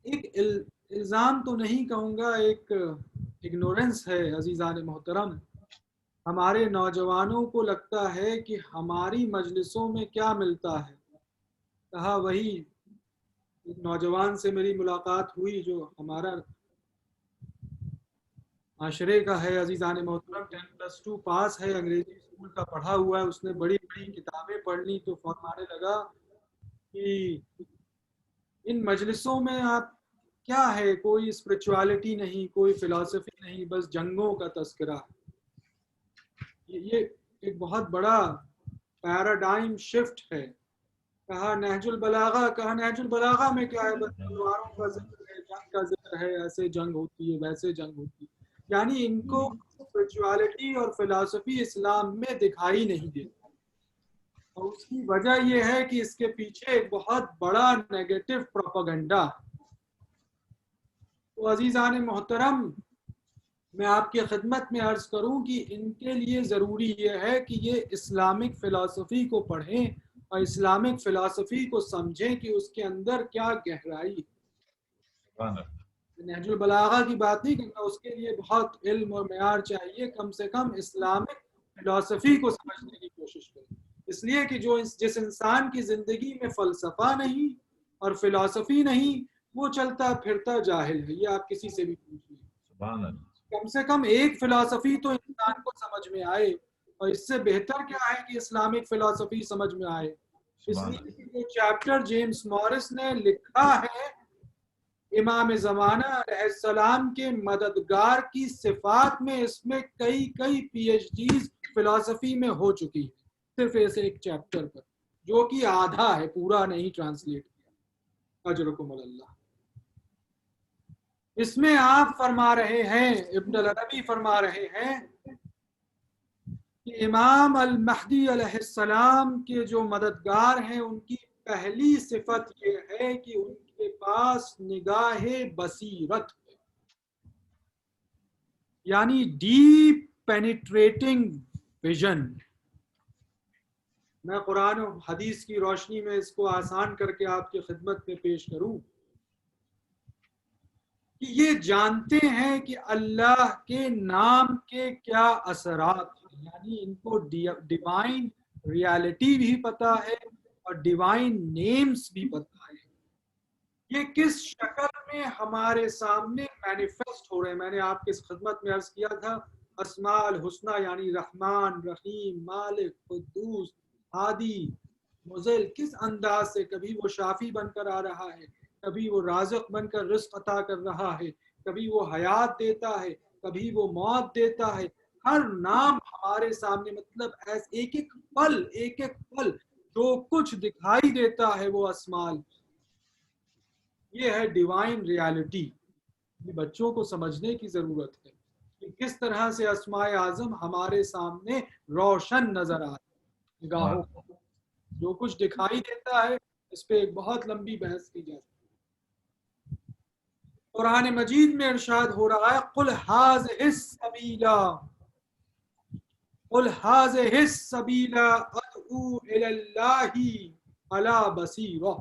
ایک الزام تو نہیں کہوں گا، ایک اگنورنس ہے عزیزان محترم۔ ہمارے نوجوانوں کو لگتا ہے کہ ہماری مجلسوں میں کیا ملتا ہے، کہا وہی ایک نوجوان سے میری ملاقات ہوئی جو ہمارا معاشرے کا ہے عزیزان محترم، 10+2 پاس ہے انگریزی اسکول کا پڑھا ہوا ہے, اس نے بڑی بڑی کتابیں پڑھ لی, تو فرمانے لگا کہ ان مجلسوں میں آپ کیا ہے, کوئی اسپرچوالٹی نہیں, کوئی فلسفی نہیں, بس جنگوں کا تذکرہ ہے. یہ ایک بہت بڑا پیراڈائم شفٹ ہے. کہا نہج البلاغہ میں کیا ہے, بس تلواروں کا ذکر ہے, جنگ کا ذکر ہے, ایسے جنگ ہوتی ہے, ویسے جنگ ہوتی ہے. یعنی ان کو اسپرچوالٹی اور فلسفی اسلام میں دکھائی نہیں دیتی, اور اس کی وجہ یہ ہے کہ اس کے پیچھے ایک بہت بڑا نیگیٹو پروپیگنڈا. تو عزیزان محترم, میں آپ کی خدمت میں عرض کروں کہ ان کے لیے ضروری یہ ہے کہ یہ اسلامک فلسفی کو پڑھیں اور اسلامک فلسفی کو سمجھیں کہ اس کے اندر کیا گہرائی ہے. نہج البلاغہ کی بات نہیں کرنا, اس کے لیے بہت علم اور معیار چاہیے, کم سے کم اسلامک فلسفی کو سمجھنے کی کوشش کریں. اس لیے کہ جس انسان کی زندگی میں فلسفہ نہیں اور فلسفی نہیں, وہ چلتا پھرتا جاہل ہے. یہ آپ کسی سے بھی پوچھ لیں, کم سے کم ایک فلسفی تو انسان کو سمجھ میں آئے, اور اس سے بہتر کیا ہے کہ اسلامک فلسفی سمجھ میں آئے. اس لیے کہ جو چیپٹر جیمز موریس نے لکھا ہے امام زمانہ علیہ السلام کے مددگار کی صفات میں, اس میں کئی پی ایچ ڈیز فلسفی میں ہو چکی ہے, صرف ایسے ایک چیپٹر پر, جو کہ آدھا ہے, پورا نہیں ٹرانسلیٹ کیا. اجرکم اللہ. اس میں آپ فرما رہے ہیں, ابن العربی فرما رہے ہیں کہ امام المہدی علیہ السلام کے جو مددگار ہیں, ان کی پہلی صفت یہ ہے کہ ان کے پاس نگاہ بصیرت ہے, یعنی ڈیپ پینیٹریٹنگ ویژن. میں قرآن و حدیث کی روشنی میں اس کو آسان کر کے آپ کی خدمت میں پیش کروں کہ یہ جانتے ہیں کہ اللہ کے نام کے کیا اثرات ہیں, یعنی ان کو ڈیوائن ریالٹی بھی پتا ہے اور ڈیوائن نیمز بھی پتا ہے. یہ کس شکل میں ہمارے سامنے مینیفیسٹ ہو رہے ہیں. میں نے آپ کی خدمت میں عرض کیا تھا, اسماء الحسنہ یعنی رحمان, رحیم, مالک, قدوس, ہادی, مذل, کس انداز سے کبھی وہ شافی بن کر آ رہا ہے, کبھی وہ رازق بن کر رزق عطا کر رہا ہے, کبھی وہ حیات دیتا ہے, کبھی وہ موت دیتا ہے. ہر نام ہمارے سامنے, مطلب ایک ایک پل جو کچھ دکھائی دیتا ہے وہ اسماء. یہ ہے ڈیوائن ریالٹی. بچوں کو سمجھنے کی ضرورت ہے کہ کس طرح سے اسماء اعظم ہمارے سامنے روشن نظر آ رہے ہیں. نگاہوں جو کچھ دکھائی دیتا ہے, اس پہ ایک بہت لمبی بحث کی جاتی ہے. قرآن مجید میں ارشاد ہو رہا ہے, قل هذه السبیل ادعو الی اللہ علی بصیرہ.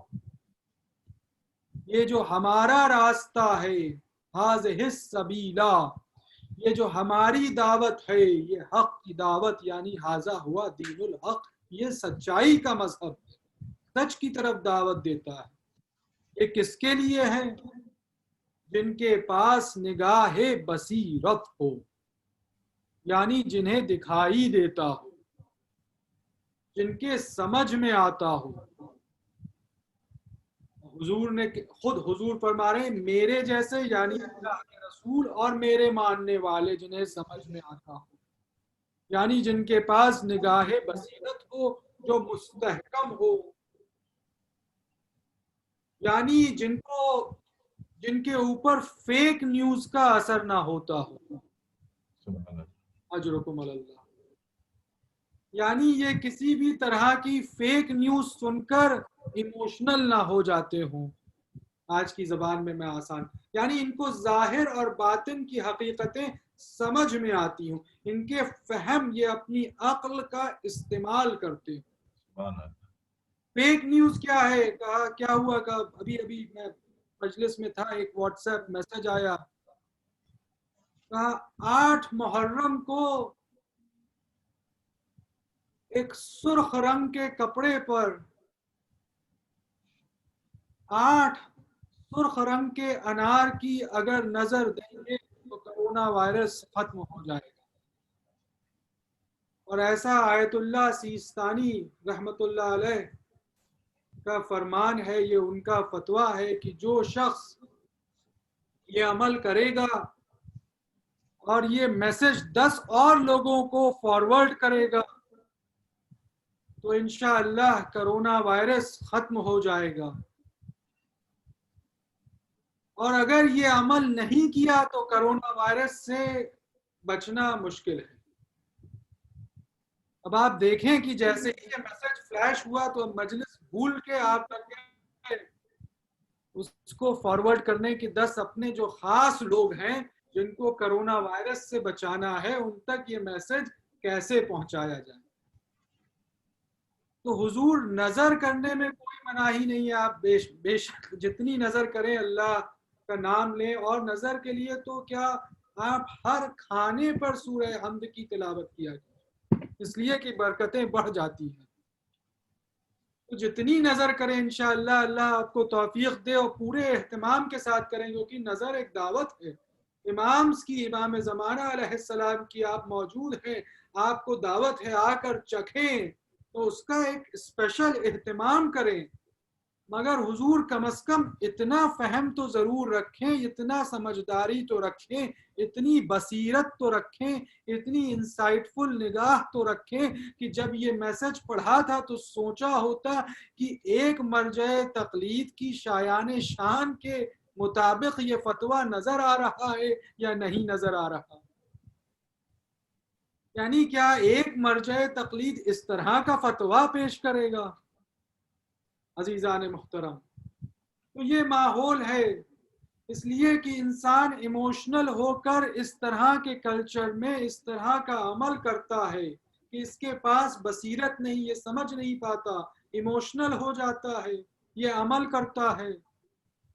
یہ جو ہمارا راستہ ہے, هذه السبیل, یہ جو ہماری دعوت ہے, یہ حق کی دعوت, یعنی ھذا ہوا دین الحق, یہ سچائی کا مذہب ہے, سچ کی طرف دعوت دیتا ہے. یہ کس کے لیے ہے؟ جن کے پاس نگاہ بصیرت ہو, یعنی جنہیں دکھائی دیتا ہو, جن کے سمجھ میں آتا ہو. حضور نے خود حضور فرما رہے ہیں میرے جیسے, یعنی اللہ کے رسول اور میرے ماننے والے جنہیں سمجھ میں آتا ہو, یعنی جن کے پاس نگاہ بصیرت ہو, جو مستحکم ہو, یعنی جن کے اوپر فیک نیوز کا اثر نہ ہوتا ہو. اجرکم اللہ. یعنی یہ کسی بھی طرح کی فیک نیوز سن کر ایموشنل نہ ہو جاتے ہوں. آج کی زبان میں آسان, یعنی ان کو ظاہر اور باطن کی حقیقتیں سمجھ میں آتی ہوں, ان کے فہم یہ اپنی عقل کا استعمال کرتے ہیں. فیک نیوز کیا ہے؟ کہا کیا ہوا, کہ ابھی میں مجلس میں تھا, ایک واٹس ایپ میسج آیا, کہا 8 محرم کو ایک سرخ رنگ کے کپڑے پر 8 سرخ رنگ کے انار کی اگر نظر دیں گے تو کرونا وائرس ختم ہو جائے گا. اور ایسا آیت اللہ سیستانی رحمت اللہ علیہ کا فرمان ہے، یہ ان کا فتویٰ ہے کہ جو شخص یہ عمل کرے گا اور یہ میسج 10 اور لوگوں کو فارورڈ کرے گا تو انشاءاللہ کرونا وائرس ختم ہو جائے گا، اور اگر یہ عمل نہیں کیا تو کرونا وائرس سے بچنا مشکل ہے۔ اب آپ دیکھیں کہ جیسے ہی یہ میسج فلیش ہوا تو مجلس بھول کے آپ اس کو فارورڈ کرنے کی 10 اپنے جو خاص لوگ ہیں جن کو کرونا وائرس سے بچانا ہے ان تک یہ میسج کیسے پہنچایا جائے۔ تو حضور نظر کرنے میں کوئی مناہی نہیں ہے، آپ بے شک جتنی نظر کریں اللہ کا نام لیں، اور نظر کے لیے تو کیا آپ ہر کھانے پر سورہ حمد کی تلاوت کیا کریں، اس لیے کہ برکتیں بڑھ جاتی ہیں۔ تو جتنی نظر کریں انشاءاللہ اللہ آپ کو توفیق دے، اور پورے اہتمام کے ساتھ کریں، کیونکہ نظر ایک دعوت ہے امام زمانہ علیہ السلام کی، آپ موجود ہیں، آپ کو دعوت ہے آ کر چکھیں، تو اس کا ایک اسپیشل اہتمام کریں۔ مگر حضور کم از کم اتنا فہم تو ضرور رکھیں، اتنا سمجھداری تو رکھیں، اتنی بصیرت تو رکھیں، اتنی انسائٹ فل نگاہ تو رکھیں کہ جب یہ میسج پڑھا تھا تو سوچا ہوتا کہ ایک مرجع تقلید کی شایان شان کے مطابق یہ فتویٰ نظر آ رہا ہے یا نہیں نظر آ رہا، یعنی کیا ایک مرجع تقلید اس طرح کا فتویٰ پیش کرے گا؟ عزیزان محترم، تو یہ ماحول ہے، اس لیے کہ انسان ایموشنل ہو کر اس طرح کے کلچر میں اس طرح کا عمل کرتا ہے کہ اس کے پاس بصیرت نہیں، یہ سمجھ نہیں پاتا، ایموشنل ہو جاتا ہے، یہ عمل کرتا ہے،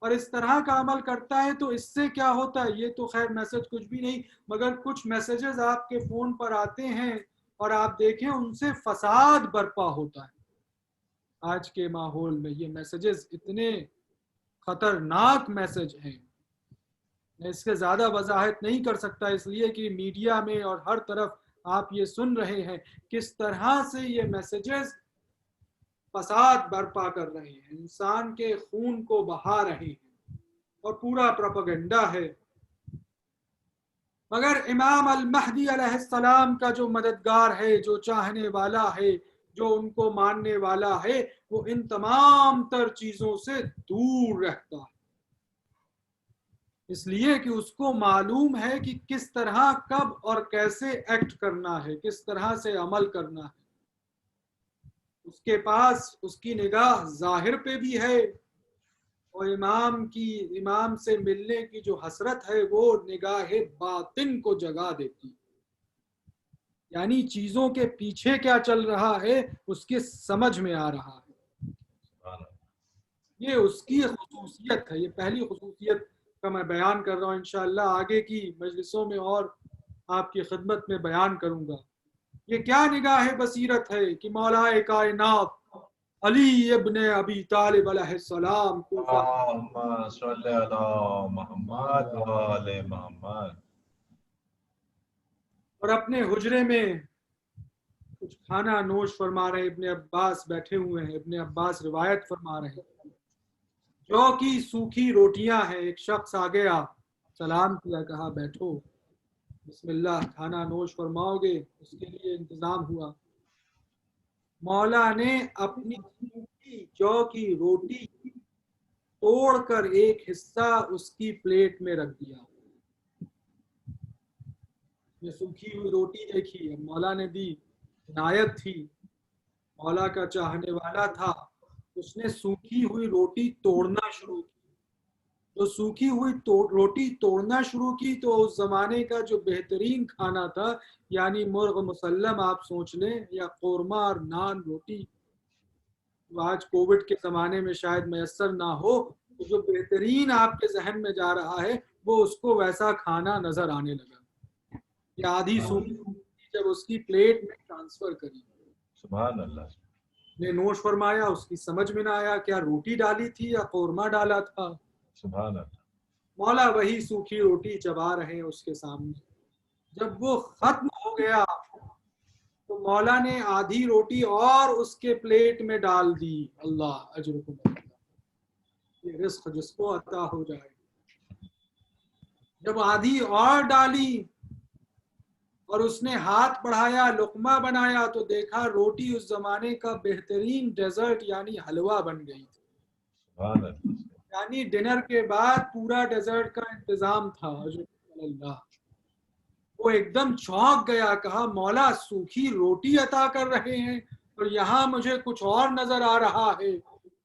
اور اس طرح کا عمل کرتا ہے تو اس سے کیا ہوتا ہے؟ یہ تو خیر میسج کچھ بھی نہیں، مگر کچھ میسیجز آپ کے فون پر آتے ہیں اور آپ دیکھیں ان سے فساد برپا ہوتا ہے۔ آج کے ماحول میں یہ میسیجز اتنے خطرناک میسج ہیں، میں اس کے زیادہ وضاحت نہیں کر سکتا، اس لیے کہ میڈیا میں اور ہر طرف آپ یہ سن رہے ہیں کس طرح سے یہ میسیجز فساد برپا کر رہے ہیں، انسان کے خون کو بہا رہے ہیں، اور پورا پروپیگنڈا ہے۔ مگر امام المہدی علیہ السلام کا جو مددگار ہے، جو چاہنے والا ہے، جو ان کو ماننے والا ہے، وہ ان تمام تر چیزوں سے دور رہتا ہے، اس لیے کہ اس کو معلوم ہے کہ کس طرح کب اور کیسے ایکٹ کرنا ہے، کس طرح سے عمل کرنا ہے۔ اس کے پاس اس کی نگاہ ظاہر پہ بھی ہے، اور امام سے ملنے کی جو حسرت ہے وہ نگاہ باطن کو جگا دیتی، یعنی چیزوں کے پیچھے کیا چل رہا ہے اس کے سمجھ میں آ رہا ہے۔ یہ اس کی خصوصیت ہے، یہ پہلی خصوصیت کا میں بیان کر رہا ہوں، انشاءاللہ آگے کی مجلسوں میں اور آپ کی خدمت میں بیان کروں گا۔ یہ کیا نگاہ بصیرت ہے کہ مولا کائنات علی ابن ابی طالب علیہ السلام کو اللہم صلی علی محمد و آل محمد، اور اپنے حجرے میں کچھ کھانا نوش فرما رہے، ابن عباس بیٹھے ہوئے ہیں، ابن عباس روایت فرما رہے ہیں، جو کی سوکھی روٹیاں ہیں، ایک شخص آ گیا، سلام کیا، کہا بیٹھو، بسم اللہ، کھانا نوش فرماؤ گے؟ اس کے لیے انتظام ہوا۔ مولا نے اپنی سوکھی جو کی روٹی توڑ کر ایک حصہ اس کی پلیٹ میں رکھ دیا۔ یہ سوکھی ہوئی روٹی دیکھی، مولا نے دی، عنایت تھی، مولا کا چاہنے والا تھا، اس نے سوکھی ہوئی روٹی توڑنا شروع کی۔ تو سوکھی ہوئی روٹی توڑنا شروع کی تو اس زمانے کا جو بہترین کھانا تھا، یعنی مرغ مسلم آپ سوچ لیں، یا قورمہ اور نان روٹی، آج کووڈ کے زمانے میں شاید میسر نہ ہو، تو جو بہترین آپ کے ذہن میں جا رہا ہے وہ اس کو ویسا کھانا نظر آنے لگا۔ یہ آدھی سوکھی جب اس کی پلیٹ میں ٹرانسفر کری، سبحان اللہ، نے نوش فرمایا، اس کی سمجھ میں نہ آیا کیا روٹی ڈالی تھی یا قورمہ ڈالا تھا۔ سبحان اللہ، مولا وہی سوکھی روٹی چبا رہے ہیں اس کے سامنے۔ جب وہ ختم ہو گیا تو مولا نے آدھی روٹی اور اس کے پلیٹ میں ڈال دی. اللہ اجرکم اللہ. یہ رزق جس کو عطا ہو جائے. جب آدھی اور ڈالی اور اس نے ہاتھ بڑھایا لقمہ بنایا تو دیکھا روٹی اس زمانے کا بہترین ڈیزرٹ یعنی حلوہ بن گئی تھی. سبحان اللہ. یعنی ڈنر کے بعد پورا ڈیزرٹ کا انتظام تھا. اللہ وہ ایک دم چونک گیا. کہا مولا سوکھی روٹی عطا کر رہے ہیں اور یہاں مجھے کچھ اور نظر آ رہا ہے,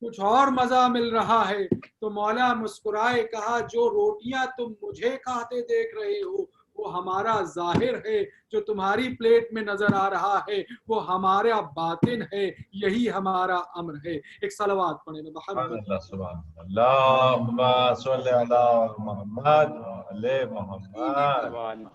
کچھ اور مزہ مل رہا ہے. تو مولا مسکرائے کہا جو روٹیاں تم مجھے کھاتے دیکھ رہے ہو وہ ہمارا ظاہر ہے, جو تمہاری پلیٹ میں نظر آ رہا ہے وہ ہمارا باطن ہے, یہی ہمارا امر ہے. ایک صلوات پڑھیں سبحان محمد. اللہ. سبحان اللہ. اللہم صلی علی محمد وعلی محمد.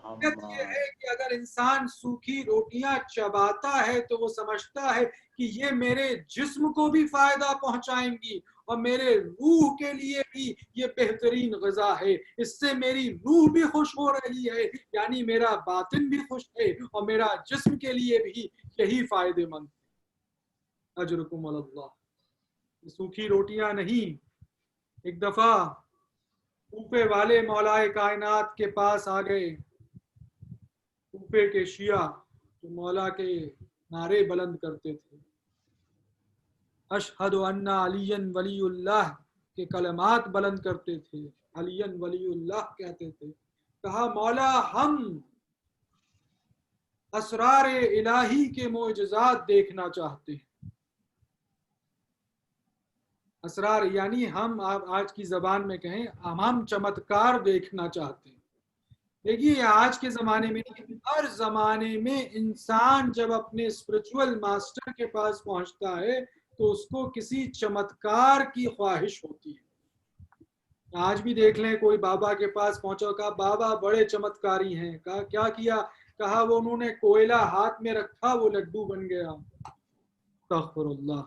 حقیقت یہ ہے کہ اگر انسان سوکھی روٹیاں چباتا ہے تو وہ سمجھتا ہے کہ یہ میرے جسم کو بھی فائدہ پہنچائیں گی اور میرے روح کے لیے بھی یہ بہترین غذا ہے. اس سے میری روح بھی خوش ہو رہی ہے, یعنی میرا باطن بھی خوش ہے اور میرا جسم کے لیے بھی یہی فائدے مند ہے. اجرکم اللہ. سوکھی روٹیاں نہیں. ایک دفعہ کوفے والے مولائے کائنات کے پاس آ گئے. کوفے کے شیعہ جو مولا کے نعرے بلند کرتے تھے, اشہد ان علی ولی اللہ کے کلمات بلند کرتے تھے, علی ولی اللہ کہتے تھے. کہا مولا ہم اسرار الہی کے معجزات دیکھنا چاہتے ہیں. اسرار یعنی ہم آج کی زبان میں کہیں ہم چمتکار دیکھنا چاہتے ہیں. دیکھیے آج کے زمانے میں ہر زمانے میں انسان جب اپنے اسپرچول ماسٹر کے پاس پہنچتا ہے تو اس کو کسی چمتکار کی خواہش ہوتی ہے. آج بھی دیکھ لیں کوئی بابا کے پاس پہنچا, کہا بابا بڑے چمتکاری ہیں. کہا کیا کیا؟ کہا وہ انہوں نے کوئلہ ہاتھ میں رکھا وہ لڈو بن گیا. استغفر اللہ.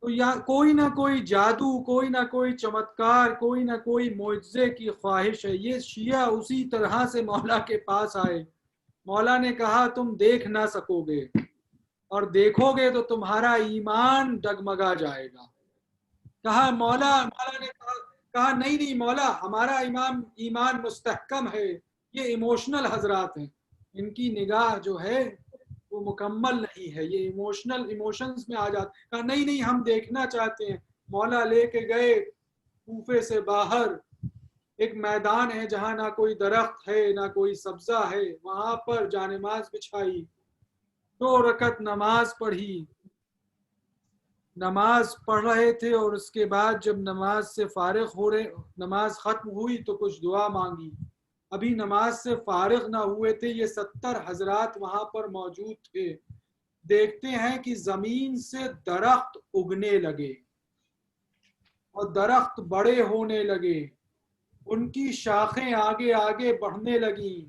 تو یا کوئی نہ کوئی جادو, کوئی نہ کوئی چمتکار, کوئی نہ کوئی معجزے کی خواہش ہے. یہ شیعہ اسی طرح سے مولا کے پاس آئے. مولا نے کہا تم دیکھ نہ سکو گے اور دیکھو گے تو تمہارا ایمان ڈگمگا جائے گا. کہا مولا نے کہا نہیں مولا ہمارا ایمان مستحکم ہے. یہ ایموشنل حضرات ہیں, ان کی نگاہ جو ہے وہ مکمل نہیں ہے, یہ ایموشنز میں آ جاتے. کہا نہیں ہم دیکھنا چاہتے ہیں. مولا لے کے گئے کوفے سے باہر ایک میدان ہے جہاں نہ کوئی درخت ہے نہ کوئی سبزہ ہے. وہاں پر جانماز بچھائی, 2 رکعت نماز پڑھی. نماز پڑھ رہے تھے اور اس کے بعد جب نماز سے فارغ ہو رہے, نماز ختم ہوئی تو کچھ دعا مانگی. ابھی نماز سے فارغ نہ ہوئے تھے, یہ 70 حضرات وہاں پر موجود تھے. دیکھتے ہیں کہ زمین سے درخت اگنے لگے اور درخت بڑے ہونے لگے. ان کی شاخیں آگے آگے بڑھنے لگیں,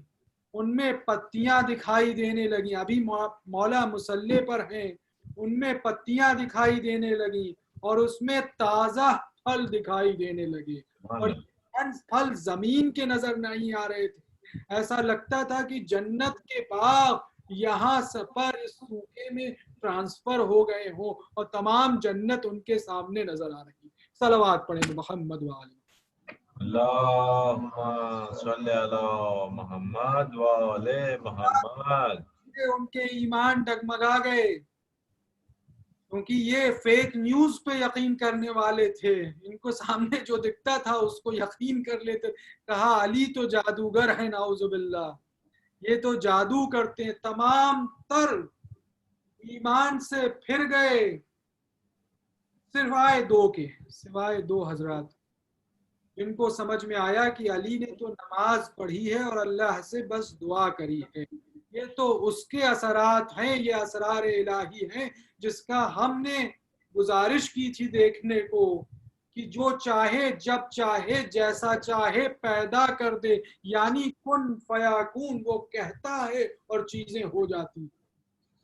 ان میں پتیاں دکھائی دینے لگیں. ابھی مولا مصلی پر ہیں, ان میں پتیاں دکھائی دینے لگیں اور اس میں تازہ پھل دکھائی دینے لگے. اور پھل زمین کے نظر نہیں آ رہے تھے. ایسا لگتا تھا کہ جنت کے باغ یہاں پر اس سوکھے میں ٹرانسفر ہو گئے ہوں اور تمام جنت ان کے سامنے نظر آ رہی. صلوات پڑھیں محمد وعلی. اللہم صلی علی محمد وعلی محمد. ان کے ایمان ڈگمگا گئے کیونکہ یہ فیک نیوز پہ یقین کرنے والے تھے. ان کو سامنے جو دکھتا تھا اس کو یقین کر لیتے. کہا علی تو جادوگر ہے نعوذ باللہ, یہ تو جادو کرتے ہیں. تمام تر ایمان سے پھر گئے سوائے 2 حضرات جن کو سمجھ میں آیا کہ علی نے تو نماز پڑھی ہے اور اللہ سے بس دعا کری ہے. یہ تو اس کے اثرات ہیں, یہ اسرار الہی ہیں جس کا ہم نے گزارش کی تھی دیکھنے کو کہ جو چاہے جب چاہے جیسا چاہے پیدا کر دے, یعنی کن فیاکون, وہ کہتا ہے اور چیزیں ہو جاتی.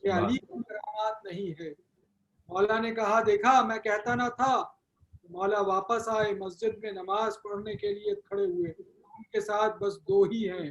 یہ علی کی کرامات نہیں ہے. مولا نے کہا دیکھا میں کہتا نہ تھا. مولا واپس آئے, مسجد میں نماز پڑھنے کے لیے کھڑے ہوئے. ان کے ساتھ بس 2 ہی ہیں.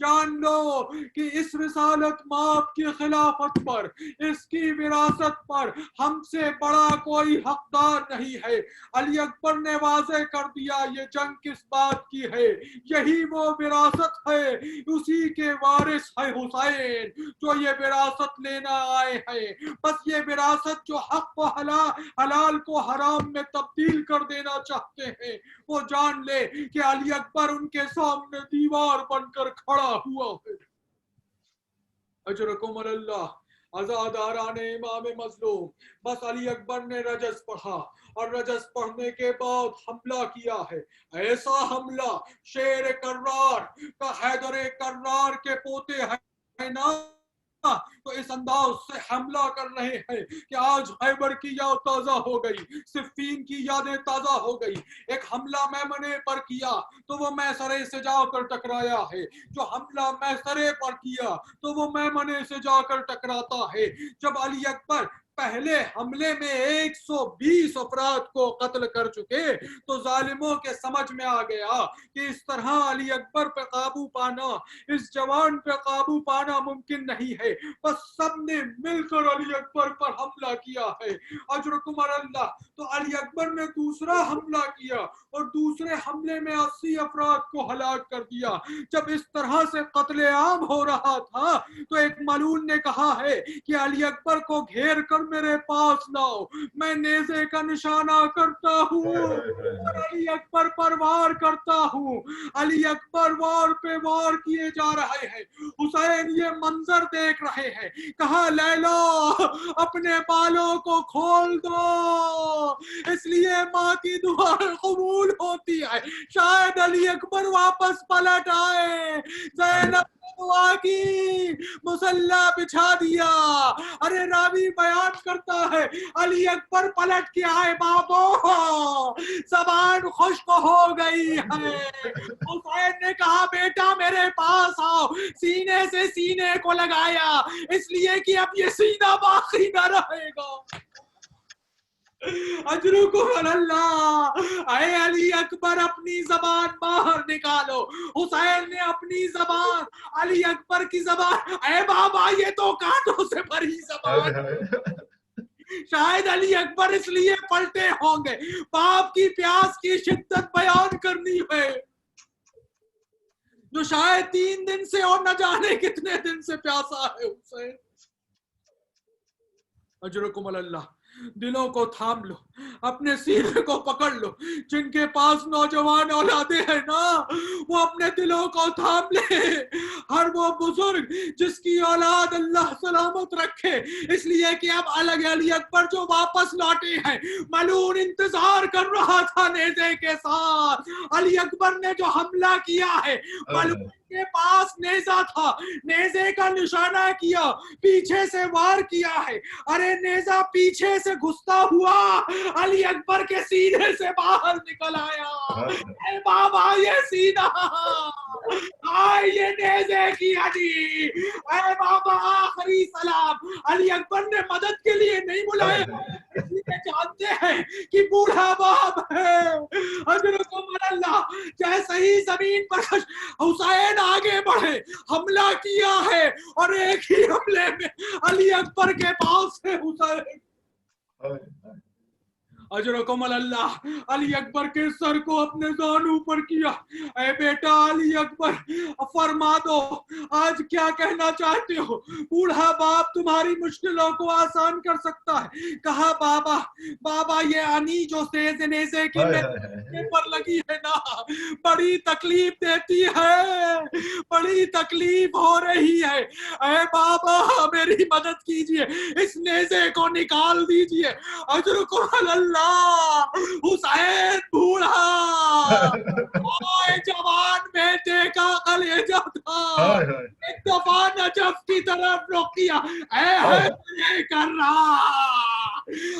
جان لو کہ اس رسالت مآب کی خلافت پر، اس کی وراثت پر ہم سے بڑا کوئی حقدار نہیں ہے۔ علی اکبر نے واضح کر دیا یہ جنگ کس بات کی ہے، یہی وہ وراثت ہے، اسی کے وارث ہے حسین جو یہ وراثت لینا آئے ہیں۔ بس یہ وراثت جو حق و حلال کو حرام میں تبدیل کر دینا چاہتے ہیں، وہ جان لے کہ علی اکبر ان کے سامنے دیوار بن کر کھڑا ہوا ہے۔ اجرکم اللہ عزاداران امام مظلوم۔ بس علی اکبر نے رجز پڑھا اور رجز پڑھنے کے بعد حملہ کیا ہے، ایسا حملہ شیر کرار کا حیدر کرار کے پوتے ہیں نا، تو اس انداز سے حملہ کر رہے ہیں کہ آج خیبر کی یاد تازہ ہو گئی، صفین کی یادیں تازہ ہو گئی۔ ایک حملہ میمنے پر کیا تو وہ میسرے سے جا کر ٹکرایا ہے، جو حملہ میسرے پر کیا تو وہ میمنے سے جا کر ٹکراتا ہے۔ جب علی اکبر پہلے حملے میں 120 افراد کو قتل کر چکے تو ظالموں کے سمجھ میں آ گیا کہ اس طرح علی اکبر پہ قابو پانا، اس جوان پہ قابو پانا ممکن نہیں ہے۔ بس سب نے مل کر علی اکبر پر حملہ کیا ہے۔ اجرکم اللہ۔ تو علی اکبر نے دوسرا حملہ کیا اور دوسرے حملے میں 80 افراد کو ہلاک کر دیا۔ جب اس طرح سے قتل عام ہو رہا تھا تو ایک ملعون نے کہا ہے کہ علی اکبر کو گھیر کر میرے پاس لاؤ، میں نیزے کا نشانہ کرتا ہوں اور علی اکبر پر وار کرتا ہوں۔ علی اکبر وار پہ وار کیے جا رہے ہیں، حسین یہ منظر دیکھ رہے ہیں۔ کہا لیلا اپنے بالوں کو کھول دو، اس لیے ماں کی دعا قبول ہوتی ہے، شاید علی اکبر واپس پلٹ آئے۔ زینب دعا کی، مسلح بچھا دیا۔ ارے راوی بیان کرتا ہے علی اکبر پلٹ کے آئے، بابو زبان خشک ہو گئی ہے۔ حسین نے کہا بیٹا میرے پاس آؤ، سینے سے سینے کو لگایا، اس لیے کہ اب یہ سینہ باقی نہ رہے گا۔ اجرکم اللہ۔ اے علی اکبر اپنی زبان باہر نکالو۔ حسین نے اپنی زبان، علی اکبر کی زبان، اے بابا یہ تو کانٹوں سے بھری زبان۔ شاید علی اکبر اس لیے پلٹے ہوں گے، باپ کی پیاس کی شدت بیان کرنی ہے، جو شاید 3 دن سے اور نہ جانے کتنے دن سے پیاسا ہے حسین۔ اجرکم اللہ۔ دلوں کو تھام لو، اپنے سینے کو پکڑ لو، جن کے پاس نوجوان اولادیں ہیں نا وہ اپنے دلوں کو تھام لے۔ ہر وہ بزرگ جس کی اولاد اللہ سلامت رکھے، اس لیے کہ اب الگ علی اکبر جو واپس لوٹے ہیں، ملعون انتظار کر رہا تھا نیزے کے ساتھ۔ علی اکبر نے جو حملہ کیا ہے، ملعون کے پاس نیزہ تھا، نیزے کا نشانہ کیا، پیچھے سے وار کیا ہے۔ ارے نیزہ پیچھے سے گھستا ہوا علی اکبر کے سینے سے باہر نکل آیا۔ اے بابا یہ سینہ، آئے یہ نیزے کی ہڈی، اے بابا آخری سلام۔ علی اکبر نے مدد کے لیے نہیں بلایا، اس لیے جانتے ہیں کہ بوڑھا باپ ہے۔ اجرکم اللہ۔ جیسے ہی زمین پر حسین آگے بڑھے، حملہ کیا ہے اور ایک ہی حملے میں علی اکبر کے پاس سے حسین۔ اجرکم اللہ۔ علی اکبر کے سر کو اپنے زانوں پر کیا۔ اے بیٹا علی اکبر فرما دو آج کیا کہنا چاہتے ہو، بوڑھا باپ تمہاری مشکلوں کو آسان کر سکتا ہے۔ کہا بابا یہ انی جو تیز نیزے کی میرے پر لگی ہے نا بڑی تکلیف دیتی ہے، بڑی تکلیف ہو رہی ہے۔ اے بابا میری مدد کیجئے، اس نیزے کو نکال دیجئے۔ اجرکم اللہ۔ حسین بوڑھا جوان بیٹے کا کلیجہ تھا، ایک دفعہ نجف کی طرف رخ کیا، اے کرار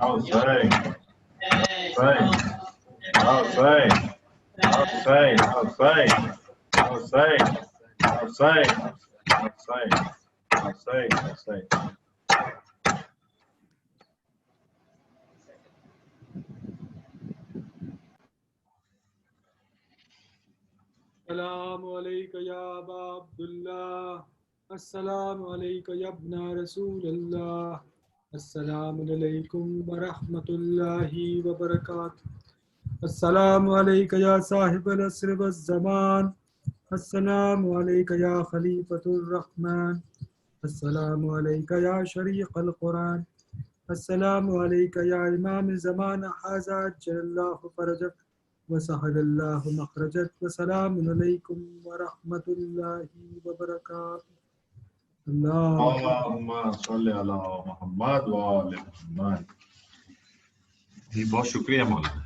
I was saying, Hussein, Hussein, Hussein, Hussein, Hussein, Hussein, Hussein, Hussein, Hussein. السلام علیکم یا ابا عبداللہ، السلام علیکم یا ابن رسول اللہ، السلام علیکم ورحمۃ اللہ وبرکاتہ، السلام علیکم یا صاحب العصر والزمان، السلام علیکم یا خلیفۃ الرحمن، السلام علیکم یا شریق القرآن، السلام علیکم یا امام زمان حاذا عجل اللہ فرجک وسهل الله مخرجك، وسلام علیکم ورحمۃ اللہ وبرکاتہ. اللہم صلی علی محمد و آل محمد. جی بہت شکریہ مولانا.